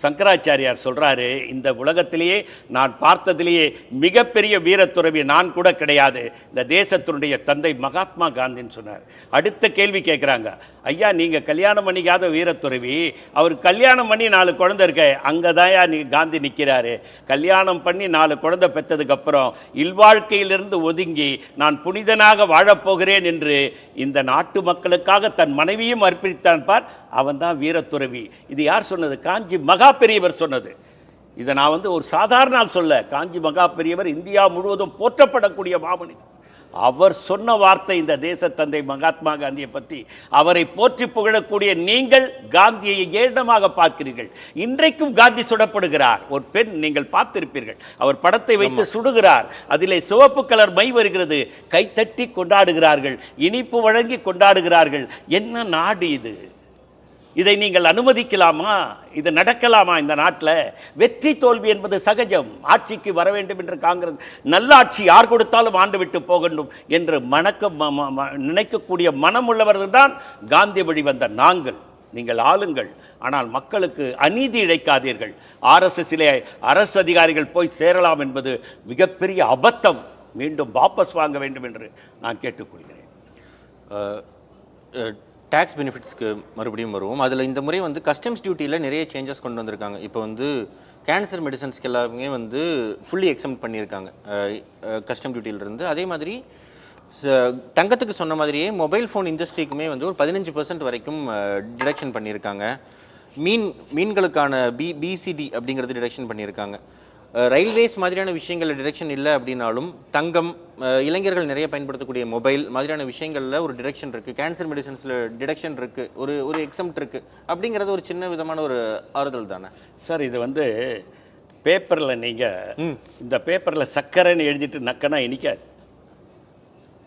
Speaker 2: சங்கராச்சாரியார் சொல்கிறாரு, இந்த உலகத்திலேயே நான் பார்த்ததிலேயே மிகப்பெரிய வீரத்துறவி நான் கூட கிடையாது, இந்த தேசத்தினுடைய தந்தை மகாத்மா காந்தின்னு சொன்னார். அடுத்த கேள்வி கேட்குறாங்க, ஐயா நீங்கள் கல்யாணம் பண்ணிக்காத வீரத்துறவி, அவர் கல்யாணம் பண்ணி 4 குழந்தை இருக்க, அங்கே தான் காந்தி நிற்கிறாரு. கல்யாணம் பண்ணி 4 குழந்தை பெற்றதுக்கப்புறம் இல்வாழ்க்கையிலிருந்து ஒதுங்கி நான் புனிதனாக வாழப்போகிறேன் என்று இந்த நாட்டு மக்களுக்காக தன் மனைவியும் அர்ப்பணித்தான் பார், அவன் தான் வீரத்துறவி. இது யார் சொன்னது? காஞ்சி மகா பெரியவர் சொன்னது. இதை நான் வந்து ஒரு சாதாரண ஆள் சொல்ல, காஞ்சி மகா பெரியவர் இந்தியா முழுவதும் போற்றப்படக்கூடிய மாமனிதர். அவர் சொன்ன வார்த்தை இந்த தேச தந்தை மகாத்மா காந்தியை பற்றி. அவரை போற்றி புகழக்கூடிய நீங்கள் காந்தியை ஏளனமாக பார்க்கிறீர்கள். இன்றைக்கும் காந்தி சுடப்படுகிறார். ஒரு பெண், நீங்கள் பார்த்திருப்பீர்கள், அவர் படத்தை வைத்து சுடுகிறார். அதிலே சிவப்பு கலர் மை வருகிறது. கைத்தட்டி கொண்டாடுகிறார்கள், இனிப்பு வழங்கி கொண்டாடுகிறார்கள். என்ன நாடு இது? இதை நீங்கள் அனுமதிக்கலாமா? இது நடக்கலாமா இந்த நாட்டில்? வெற்றி தோல்வி என்பது சகஜம். ஆட்சிக்கு வர வேண்டும் என்று காங்கிரஸ், நல்ல ஆட்சி யார் கொடுத்தாலும் ஆண்டு விட்டு போகணும் என்று நினைக்கக்கூடிய மனம் உள்ளவர்கள் தான் காந்தி வழி வந்த நாங்கள். நீங்கள் ஆளுங்கள், ஆனால் மக்களுக்கு அநீதி இழைக்காதீர்கள். ஆர்எஸ்எஸ்ஸிலே அரசு அதிகாரிகள் போய் சேரலாம் என்பது மிகப்பெரிய அபத்தம். மீண்டும் வாபஸ் வாங்க வேண்டும் என்று நான் கேட்டுக்கொள்கிறேன்.
Speaker 1: டேக்ஸ் பெனிஃபிட்ஸ்க்கு மறுபடியும் வருவோம். அதில் இந்த முறை வந்து கஸ்டம்ஸ் டியூட்டியில் நிறைய சேஞ்சஸ் கொண்டு வந்திருக்காங்க. இப்போ வந்து கேன்சர் மெடிசன்ஸ்க்கு எல்லாமே வந்து ஃபுல்லி எக்ஸம்ட் பண்ணியிருக்காங்க கஸ்டம் டியூட்டியிலிருந்து. அதே மாதிரி தங்கத்துக்கு சொன்ன மாதிரியே மொபைல் ஃபோன் இண்டஸ்ட்ரிக்குமே வந்து ஒரு 15% வரைக்கும் டிடக்ஷன் பண்ணியிருக்காங்க. மீன்களுக்கான பிசிடி அப்படிங்கிறது டிடக்ஷன் பண்ணியிருக்காங்க. ரயில்வேஸ் மாதிரியான விஷயங்களில் டிடக்ஷன் இல்லை அப்படின்னாலும் தங்கம், இளைஞர்கள் நிறைய பயன்படுத்தக்கூடிய மொபைல் மாதிரியான விஷயங்களில் ஒரு டிடக்ஷன் இருக்குது. கேன்சர் மெடிசன்ஸில் டிடக்ஷன் இருக்குது, ஒரு எக்ஸம்ட் இருக்குது. அப்படிங்கிறது ஒரு சின்ன விதமான ஒரு ஆறுதல் தானே
Speaker 2: சார்? இது வந்து பேப்பரில் நீங்கள் இந்த பேப்பரில் சக்கரைன்னு எழுதிட்டு நக்கனா இனிக்காது.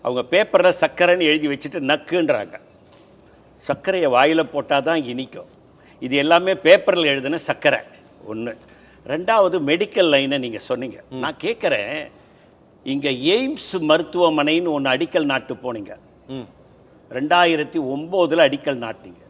Speaker 2: அவங்க பேப்பரில் சக்கரைன்னு எழுதி வச்சுட்டு நக்குன்றாங்க. சர்க்கரையை வாயில் போட்டால் தான் இனிக்கும். இது எல்லாமே பேப்பரில் எழுதுன சர்க்கரை ஒன்று. ரெண்டாவது மெடிக்கல் லைனை நீங்கள் சொன்னீங்க. நான் கேட்குறேன், இங்கே எய்ம்ஸ் மருத்துவமனைன்னு ஒன்று அடிக்கல் நாட்டு போனீங்க. 2009 அடிக்கல் நாட்டிங்க.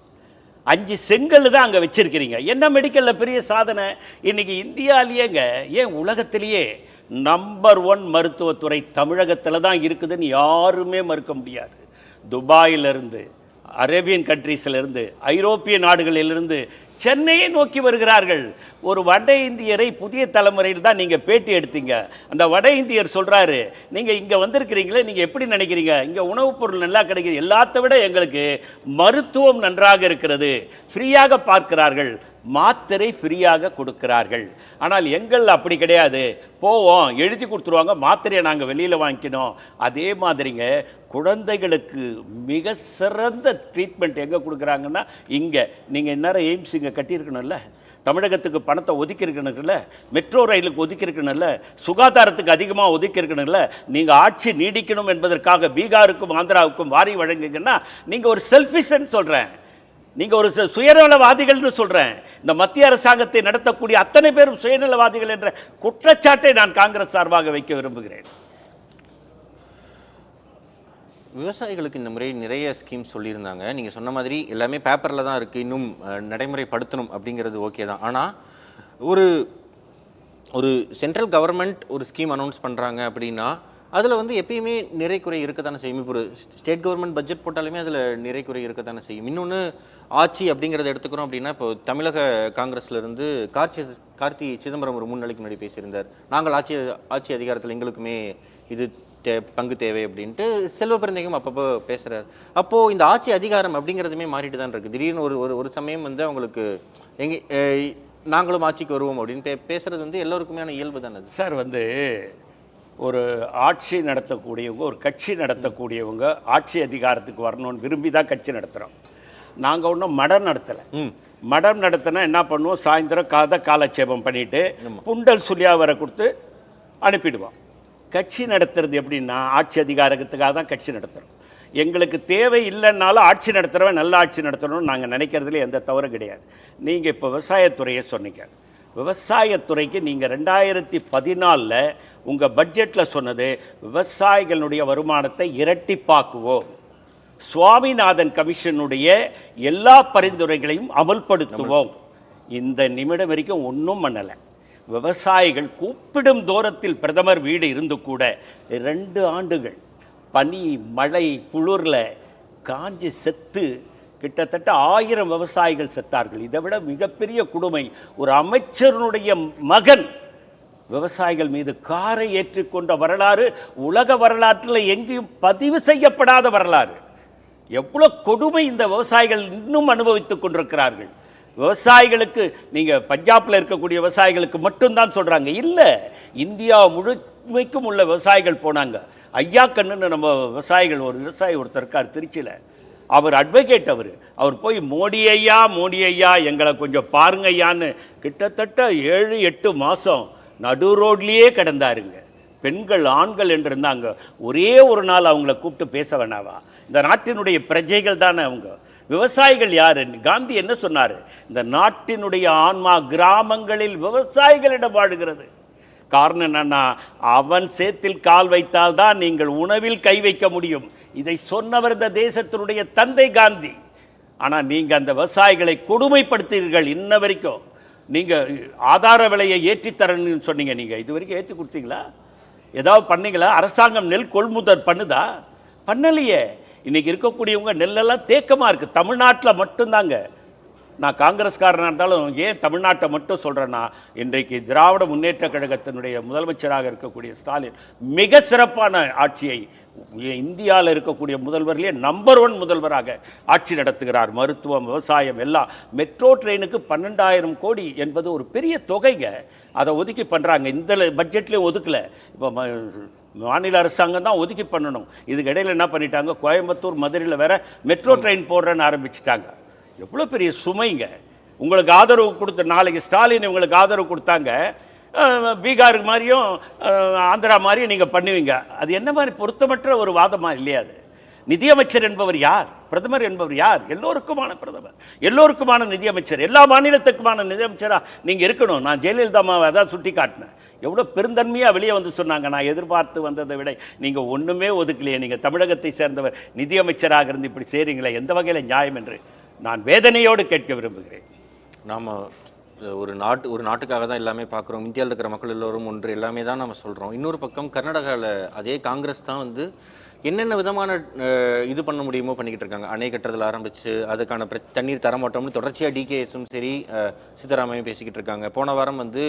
Speaker 2: 5 செங்கல் தான் அங்கே வச்சிருக்கிறீங்க. என்ன மெடிக்கலில் பெரிய சாதனை? இன்னைக்கு இந்தியாவிலேயேங்க, ஏன் உலகத்திலேயே நம்பர் 1 மருத்துவத்துறை தமிழகத்தில் தான் இருக்குதுன்னு யாருமே மறுக்க முடியாது. துபாயிலிருந்து, அரேபியன் கண்ட்ரீஸிலிருந்து, ஐரோப்பிய நாடுகளிலிருந்து சென்னையை நோக்கி வருகிறார்கள். ஒரு வட இந்தியரை புதிய தலைமுறையில் தான் நீங்கள் பேட்டி எடுத்தீங்க. அந்த வட இந்தியர் சொல்கிறாரு, நீங்கள் இங்கே வந்திருக்கிறீங்களே, நீங்கள் எப்படி நினைக்கிறீங்க? இங்கே உணவுப் பொருள் நல்லா கிடைக்குது, எல்லாத்த விட எங்களுக்கு மருத்துவம் நன்றாக இருக்கிறது, ஃப்ரீயாக பார்க்கிறார்கள், மாத்திரை ஃப்ரீயாக கொடுக்கிறார்கள். ஆனால் எங்கள் அப்படி கிடையாது. போவோம், எழுதி கொடுத்துருவாங்க, மாத்திரையை நாங்கள் வெளியில் வாங்கிக்கணும். அதே மாதிரிங்க குழந்தைகளுக்கு மிக சிறந்த ட்ரீட்மெண்ட் எங்கே கொடுக்குறாங்கன்னா இங்கே. நீங்கள் இந்நேரம் எய்ம்ஸ் இங்கே கட்டியிருக்கணும்ல, தமிழகத்துக்கு பணத்தை ஒதுக்கியிருக்கணும்ல, மெட்ரோ ரயிலுக்கு ஒதுக்கியிருக்கணும்ல, சுகாதாரத்துக்கு அதிகமாக ஒதுக்கியிருக்கணும்ல. நீங்கள் ஆட்சி நீடிக்கணும் என்பதற்காக பீகாருக்கும் ஆந்திராவுக்கும் வாரி வழங்குங்கன்னா நீங்கள் ஒரு செல்ஃபிஷ்ன்னு சொல்கிறேன், நீங்கள் ஒரு சுயநலவாதிகள்னு சொல்கிறேன். இந்த மத்திய அரசாங்கத்தை நடத்தக்கூடிய அத்தனை பேரும் சுயநலவாதிகள் என்ற குற்றச்சாட்டை நான் காங்கிரஸ் சார்பாக வைக்க விரும்புகிறேன்.
Speaker 1: விவசாயிகளுக்கு இந்த முறை நிறைய ஸ்கீம்ஸ் சொல்லியிருந்தாங்க. நீங்கள் சொன்ன மாதிரி எல்லாமே பேப்பரில் தான் இருக்குது, இன்னும் நடைமுறைப்படுத்தணும் அப்படிங்கிறது ஓகே தான். ஆனால் ஒரு சென்ட்ரல் கவர்மெண்ட் ஒரு ஸ்கீம் அனௌன்ஸ் பண்ணுறாங்க அப்படின்னா அதில் வந்து எப்பயுமே நிறை குறை இருக்கத்தானே செய்யும். இப்போ ஒரு ஸ்டேட் கவர்மெண்ட் பட்ஜெட் போட்டாலுமே அதில் நிறை குறை இருக்கத்தானே செய்யும். இன்னொன்று ஆட்சி அப்படிங்கிறத எடுத்துக்கிறோம் அப்படின்னா, இப்போ தமிழக காங்கிரஸ்லேருந்து கார்த்தி சிதம்பரம் ஒரு 3 நாளைக்கு முன்னாடி பேசியிருந்தார். நாங்கள் ஆட்சி அதிகாரத்தில் எங்களுக்குமே இது பங்கு தேவை அப்படின்ட்டு. செல்வ பெருந்தகையும் அப்பப்போ பேசுகிறார். அப்போது இந்த ஆட்சி அதிகாரம் அப்படிங்கிறதுமே மாறிட்டு தான் இருக்குது. திடீர்னு ஒரு சமயம் வந்து அவங்களுக்கு நாங்களும் ஆட்சிக்கு வருவோம் அப்படின்னு பேசுகிறது வந்து எல்லோருக்குமே இயல்பு தானே
Speaker 2: சார். வந்து ஒரு ஆட்சி நடத்தக்கூடியவங்க, ஒரு கட்சி நடத்தக்கூடியவங்க ஆட்சி அதிகாரத்துக்கு வரணும்னு விரும்பி தான் கட்சி நடத்துகிறோம். நாங்கள் ஒன்றும் மடம் நடத்தலை. மடம் நடத்தினா என்ன பண்ணுவோம்? சாயந்தரம் காலட்சேபம் பண்ணிவிட்டு புண்டல் சுழியாவரை கொடுத்து அனுப்பிடுவோம். கட்சி நடத்துறது எப்படின்னா ஆட்சி அதிகாரத்துக்காக தான் கட்சி நடத்துகிறோம். எங்களுக்கு தேவை இல்லைன்னாலும் ஆட்சி நடத்துகிறவன் நல்ல ஆட்சி நடத்தணும்னு நாங்கள் நினைக்கிறதுல எந்த தவறும் கிடையாது. நீங்கள் இப்போ விவசாயத்துறையை சொன்னீங்க. விவசாயத்துறைக்கு நீங்கள் 2014 உங்கள் பட்ஜெட்டில் சொன்னது விவசாயிகளுடைய வருமானத்தை இரட்டிப்பாக்குவோம், சுவாமிநாதன் கமிஷனுடைய எல்லா பரிந்துரைகளையும் அமல்படுத்துவோம். இந்த நிமிடம் வரைக்கும் ஒன்றும் பண்ணலை. விவசாயிகள் கூப்பிடும் தூரத்தில் பிரதமர் வீடு இருந்து கூட 2 ஆண்டுகள் பனி மழை குளிரில் காஞ்சி செத்து கிட்டத்தட்ட 1000 விவசாயிகள் செத்தார்கள். இதை விட மிகப்பெரிய கொடுமை, ஒரு அமைச்சருடைய மகன் விவசாயிகள் மீது காரை ஏற்றிக்கொண்ட வரலாறு உலக வரலாற்றில் எங்கேயும் பதிவு செய்யப்படாத வரலாறு. எவ்வளோ கொடுமை இந்த விவசாயிகள் இன்னும் அனுபவித்துக் கொண்டிருக்கிறார்கள். விவசாயிகளுக்கு நீங்கள் பஞ்சாபில் இருக்கக்கூடிய விவசாயிகளுக்கு மட்டும்தான் சொல்கிறாங்க, இல்லை, இந்தியா முழுமைக்கும் உள்ள விவசாயிகள் போனாங்க. ஐயா கண்ணுன்னு நம்ம விவசாயிகள், ஒரு விவசாயி ஒருத்தர் இருக்கார் திருச்சியில், அவர் அட்வொகேட். அவர் போய் மோடி ஐயா எங்களை கொஞ்சம் பாருங்க ஐயான்னு கிட்டத்தட்ட 7-8 மாதம் நடு ரோட்லேயே கிடந்தாருங்க. பெண்கள் ஆண்கள் என்று இருந்தாங்க. ஒரே ஒரு நாள் அவங்கள கூப்பிட்டு பேச வேணாவா? இந்த நாட்டினுடைய பிரஜைகள் தானே அவங்க. விவசாயிகள் யார்? காந்தி என்ன சொன்னார்? இந்த நாட்டினுடைய ஆன்மா கிராமங்களில் விவசாயிகளிடம் வாழுகிறது. காரணம் என்னன்னா, அவன் சேத்தில் கால் வைத்தால் தான் நீங்கள் உணவில் கை வைக்க முடியும். இதை சொன்னவர் இந்த தேசத்தினுடைய தந்தை காந்தி. ஆனால் நீங்கள் அந்த விவசாயிகளை கொடுமைப்படுத்தீர்கள் இன்ன வரைக்கும். நீங்கள் ஆதார விலையை ஏற்றித்தரணும்னு சொன்னீங்க, நீங்கள் இது வரைக்கும் ஏற்றி கொடுத்தீங்களா? ஏதாவது பண்ணீங்களா? அரசாங்கம் நெல் கொள்முதல் பண்ணுதா? பண்ணலையே. இன்றைக்கி இருக்கக்கூடியவங்க நெல்லெல்லாம் தேக்கமாக இருக்குது. தமிழ்நாட்டில் மட்டும்தாங்க. நான் காங்கிரஸ்காரனாக இருந்தாலும் ஏன் தமிழ்நாட்டை மட்டும் சொல்கிறேன்னா, இன்றைக்கு திராவிட முன்னேற்ற கழகத்தினுடைய முதலமைச்சராக இருக்கக்கூடிய ஸ்டாலின் மிக சிறப்பான ஆட்சியை இந்தியாவில் இருக்கக்கூடிய முதல்வர்களே நம்பர் 1 முதல்வராக ஆட்சி நடத்துகிறார். மருத்துவம், விவசாயம் எல்லாம். மெட்ரோ ட்ரெயினுக்கு 12,000 கோடி என்பது ஒரு பெரிய தொகைங்க. அதை ஒதுக்கி பண்ணுறாங்க. இந்த பட்ஜெட்லேயும் ஒதுக்கலை. இப்போ மாநில அரசாங்கம் தான் ஒதுக்கி பண்ணணும். இதுக்கு இடையில் என்ன பண்ணிட்டாங்க, கோயம்புத்தூர், மதுரையில் வேற மெட்ரோ ட்ரெயின் போடுறேன்னு ஆரம்பிச்சிட்டாங்க. எவ்வளோ பெரிய சுமைங்க. உங்களுக்கு ஆதரவு கொடுத்த, நாளைக்கு ஸ்டாலின் உங்களுக்கு ஆதரவு கொடுத்தாங்க, பீகார் மாதிரியும் ஆந்திரா மாதிரியும் நீங்கள் பண்ணுவீங்க. அது என்ன மாதிரி பொருத்தமற்ற ஒரு வாதமாக இல்லையா? அது நிதியமைச்சர் என்பவர் யார்? பிரதமர் என்பவர் யார்? எல்லோருக்குமான பிரதமர், எல்லோருக்குமான நிதியமைச்சர், எல்லா மாநிலத்துக்குமான நிதியமைச்சராக நீங்கள் இருக்கணும். நான் ஜெயலலிதாமாவை அதான் சுட்டி காட்டினேன். எவ்வளோ பெருந்தன்மையாக வெளியே வந்து சொன்னாங்க. நான் எதிர்பார்த்து வந்ததை விட நீங்கள் ஒன்றுமே ஒதுக்கலையே. நீங்கள் தமிழகத்தை சேர்ந்தவர், நிதியமைச்சராக இருந்து இப்படி செய்கிறீங்களே, எந்த வகையில் நியாயம் என்று நான் வேதனையோடு கேட்க விரும்புகிறேன்.
Speaker 1: நாம் ஒரு நாட்டுக்காக தான் எல்லாமே பார்க்குறோம். இந்தியாவில் இருக்கிற மக்கள் எல்லோரும் ஒன்று எல்லாமே தான் நம்ம சொல்கிறோம். இன்னொரு பக்கம் கர்நாடகாவில் அதே காங்கிரஸ் தான் வந்து என்னென்ன விதமான இது பண்ண முடியுமோ பண்ணிக்கிட்டு இருக்காங்க. அணை கட்டுறதுல ஆரம்பித்து அதுக்கான தண்ணீர் தரமாட்டோம்னு தொடர்ச்சியாக டிகேஎஸும் சரி சித்தராமையும் பேசிக்கிட்டு இருக்காங்க. போன வாரம் வந்து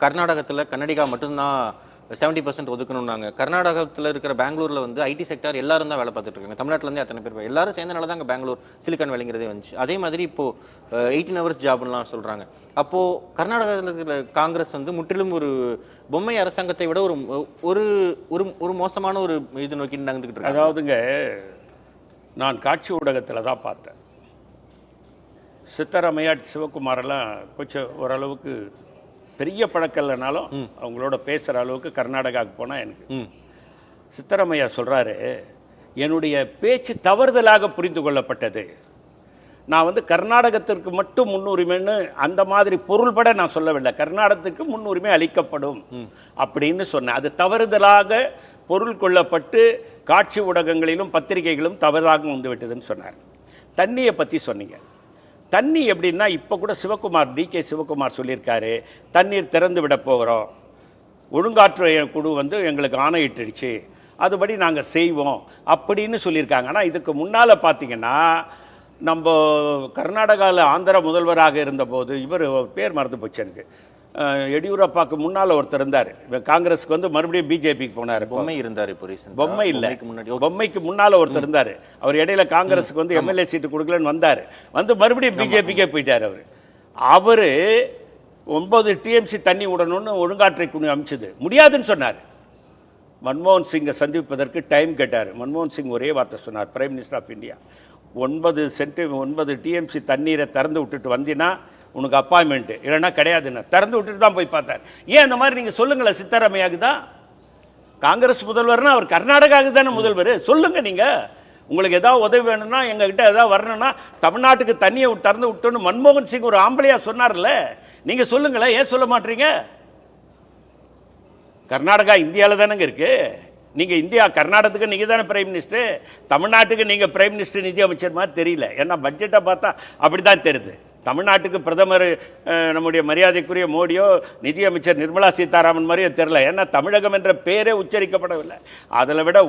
Speaker 1: கர்நாடகத்தில் கன்னடிகா மட்டும்தான் 70% ஒதுக்கணும்னாங்க. கர்நாடகத்தில் இருக்கிற பெங்களூரில் வந்து ஐடி செக்டார் எல்லாரும் தான் வேலை பார்த்துட்டு இருக்காங்க. தமிழ்நாட்டிலேருந்து அத்தனை பேர் எல்லாரும் சேர்ந்தனால தான் அங்கே பெங்களூர் சிலிக்கான் வேலைங்கிறதே வந்துச்சு. அதே மாதிரி இப்போது 18 ஹவர்ஸ் ஜாப்லாம் சொல்கிறாங்க. அப்போது கர்நாடகாவில் இருக்கிற காங்கிரஸ் வந்து முற்றிலும் ஒரு பொம்மை அரசாங்கத்தை விட ஒரு ஒரு ஒரு மோசமான ஒரு இது நோக்கி நகர்ந்துக்கிட்டு இருக்காங்க.
Speaker 2: அதாவதுங்க, நான் காட்சி ஊடகத்தில் தான் பார்த்தேன். சித்தராமையா, சிவகுமாரெல்லாம் கொஞ்சம் ஓரளவுக்கு பெரிய பழக்கம் இல்லைனாலும் அவங்களோட பேசுகிற அளவுக்கு கர்நாடகாவுக்கு போனால் எனக்கு சித்தராமையா சொல்கிறாரு, என்னுடைய பேச்சு தவறுதலாக புரிந்து கொள்ளப்பட்டது. நான் வந்து கர்நாடகத்திற்கு மட்டும் முன்னுரிமைன்னு அந்த மாதிரி பொருள்பட நான் சொல்லவில்லை. கர்நாடகத்துக்கு முன்னுரிமை அளிக்கப்படும் அப்படின்னு சொன்னேன். அது தவறுதலாக பொருள் கொள்ளப்பட்டு காட்சி ஊடகங்களிலும் பத்திரிகைகளும் தவறாக வந்து விட்டதுன்னு சொன்னார். தண்ணியை பற்றி சொன்னீங்க. தண்ணி எப்படின்னா, இப்போ கூட சிவகுமார், டிகே சிவகுமார் சொல்லியிருக்காரு, தண்ணீர் திறந்து விட போகிறோம், ஒழுங்காற்று குழு வந்து எங்களுக்கு ஆணையிட்டுடுச்சு, அதுபடி நாங்கள் செய்வோம் அப்படின்னு சொல்லியிருக்காங்க. ஆனால் இதுக்கு முன்னால் பார்த்தீங்கன்னா, நம்ம கர்நாடகாவில் ஆந்திர முதல்வராக இருந்தபோது, இவர் பேர் மறந்து போச்சு எனக்கு, எடியூரப்பாவுக்கு முன்னால் ஒருத்தர் இருந்தார். காங்கிரஸுக்கு வந்து மறுபடியும் பிஜேபிக்கு போனார்.
Speaker 1: பொம்மை இருந்தார். இப்போ
Speaker 2: பொம்மை இல்லை, பொம்மைக்கு முன்னால் ஒருத்தர் இருந்தார். அவர் இடையில காங்கிரஸுக்கு வந்து எம்எல்ஏ சீட்டு கொடுக்கலன்னு வந்தார். வந்து மறுபடியும் பிஜேபிக்கே போயிட்டார். அவர் 9 டிஎம்சி தண்ணி விடணும்னு ஒழுங்காற்றை குழு அமைச்சது முடியாதுன்னு சொன்னார். மன்மோகன் சிங்கை சந்திப்பதற்கு டைம் கேட்டார். மன்மோகன் சிங் ஒரே வார்த்தை சொன்னார், prime minister of India, 9 TMC தண்ணீரை திறந்து விட்டுட்டு வந்தீங்கன்னா உனக்கு அப்பாயின்மெண்ட்டு, இல்லைன்னா கிடையாதுன்னு திறந்து விட்டுட்டு தான் போய் பார்த்தார். ஏன் அந்த மாதிரி நீங்கள் சொல்லுங்களேன். சித்தராமையாவுக்கு தான் காங்கிரஸ் முதல்வர்னா அவர் கர்நாடகாவுக்கு தானே முதல்வர். சொல்லுங்கள், நீங்கள் உங்களுக்கு ஏதாவது உதவி வேணும்னா, எங்ககிட்ட ஏதாவது வரணும்னா, தமிழ்நாட்டுக்கு தண்ணியை திறந்து விட்டோன்னு மன்மோகன் சிங் ஒரு ஆம்பளையாக சொன்னார்ல, நீங்கள் சொல்லுங்களேன். ஏன் சொல்ல மாட்டீங்க? கர்நாடகா இந்தியாவில் தானேங்க இருக்குது. நீங்கள் இந்தியா, கர்நாடகத்துக்கு நீங்கள் தானே பிரைம் மினிஸ்டர், தமிழ்நாட்டுக்கு நீங்கள் பிரைம் மினிஸ்டர், நிதி அமைச்சர் மாதிரி தெரியல. ஏன்னா பட்ஜெட்டை பார்த்தா அப்படி தான் தெரியுது. தமிழ்நாட்டுக்கு பிரதமர் நம்முடைய மரியாதைக்குரிய மோடியோ நிதியமைச்சர் நிர்மலா சீதாராமன் மாதிரியோ தெரில. ஏன்னா தமிழகம் என்ற பேரே உச்சரிக்கப்படவில்லை. அதில் விட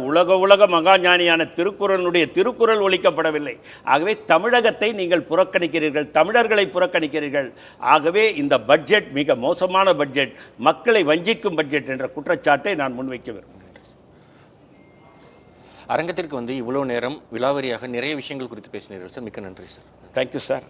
Speaker 2: உலக மகாஞானியான திருக்குறள் ஒலிக்கப்படவில்லை. ஆகவே தமிழகத்தை நீங்கள் புறக்கணிக்கிறீர்கள், தமிழர்களை புறக்கணிக்கிறீர்கள். ஆகவே இந்த பட்ஜெட் மிக மோசமான பட்ஜெட், மக்களை வஞ்சிக்கும் பட்ஜெட் என்ற குற்றச்சாட்டை நான் முன்வைக்க விரும்புகிறேன்.
Speaker 1: அரங்கத்திற்கு வந்து இவ்வளோ நேரம் விலாவரியாக நிறைய விஷயங்கள் குறித்து பேசினீர்கள் சார். மிக்க நன்றி சார்.
Speaker 2: Thank you sir.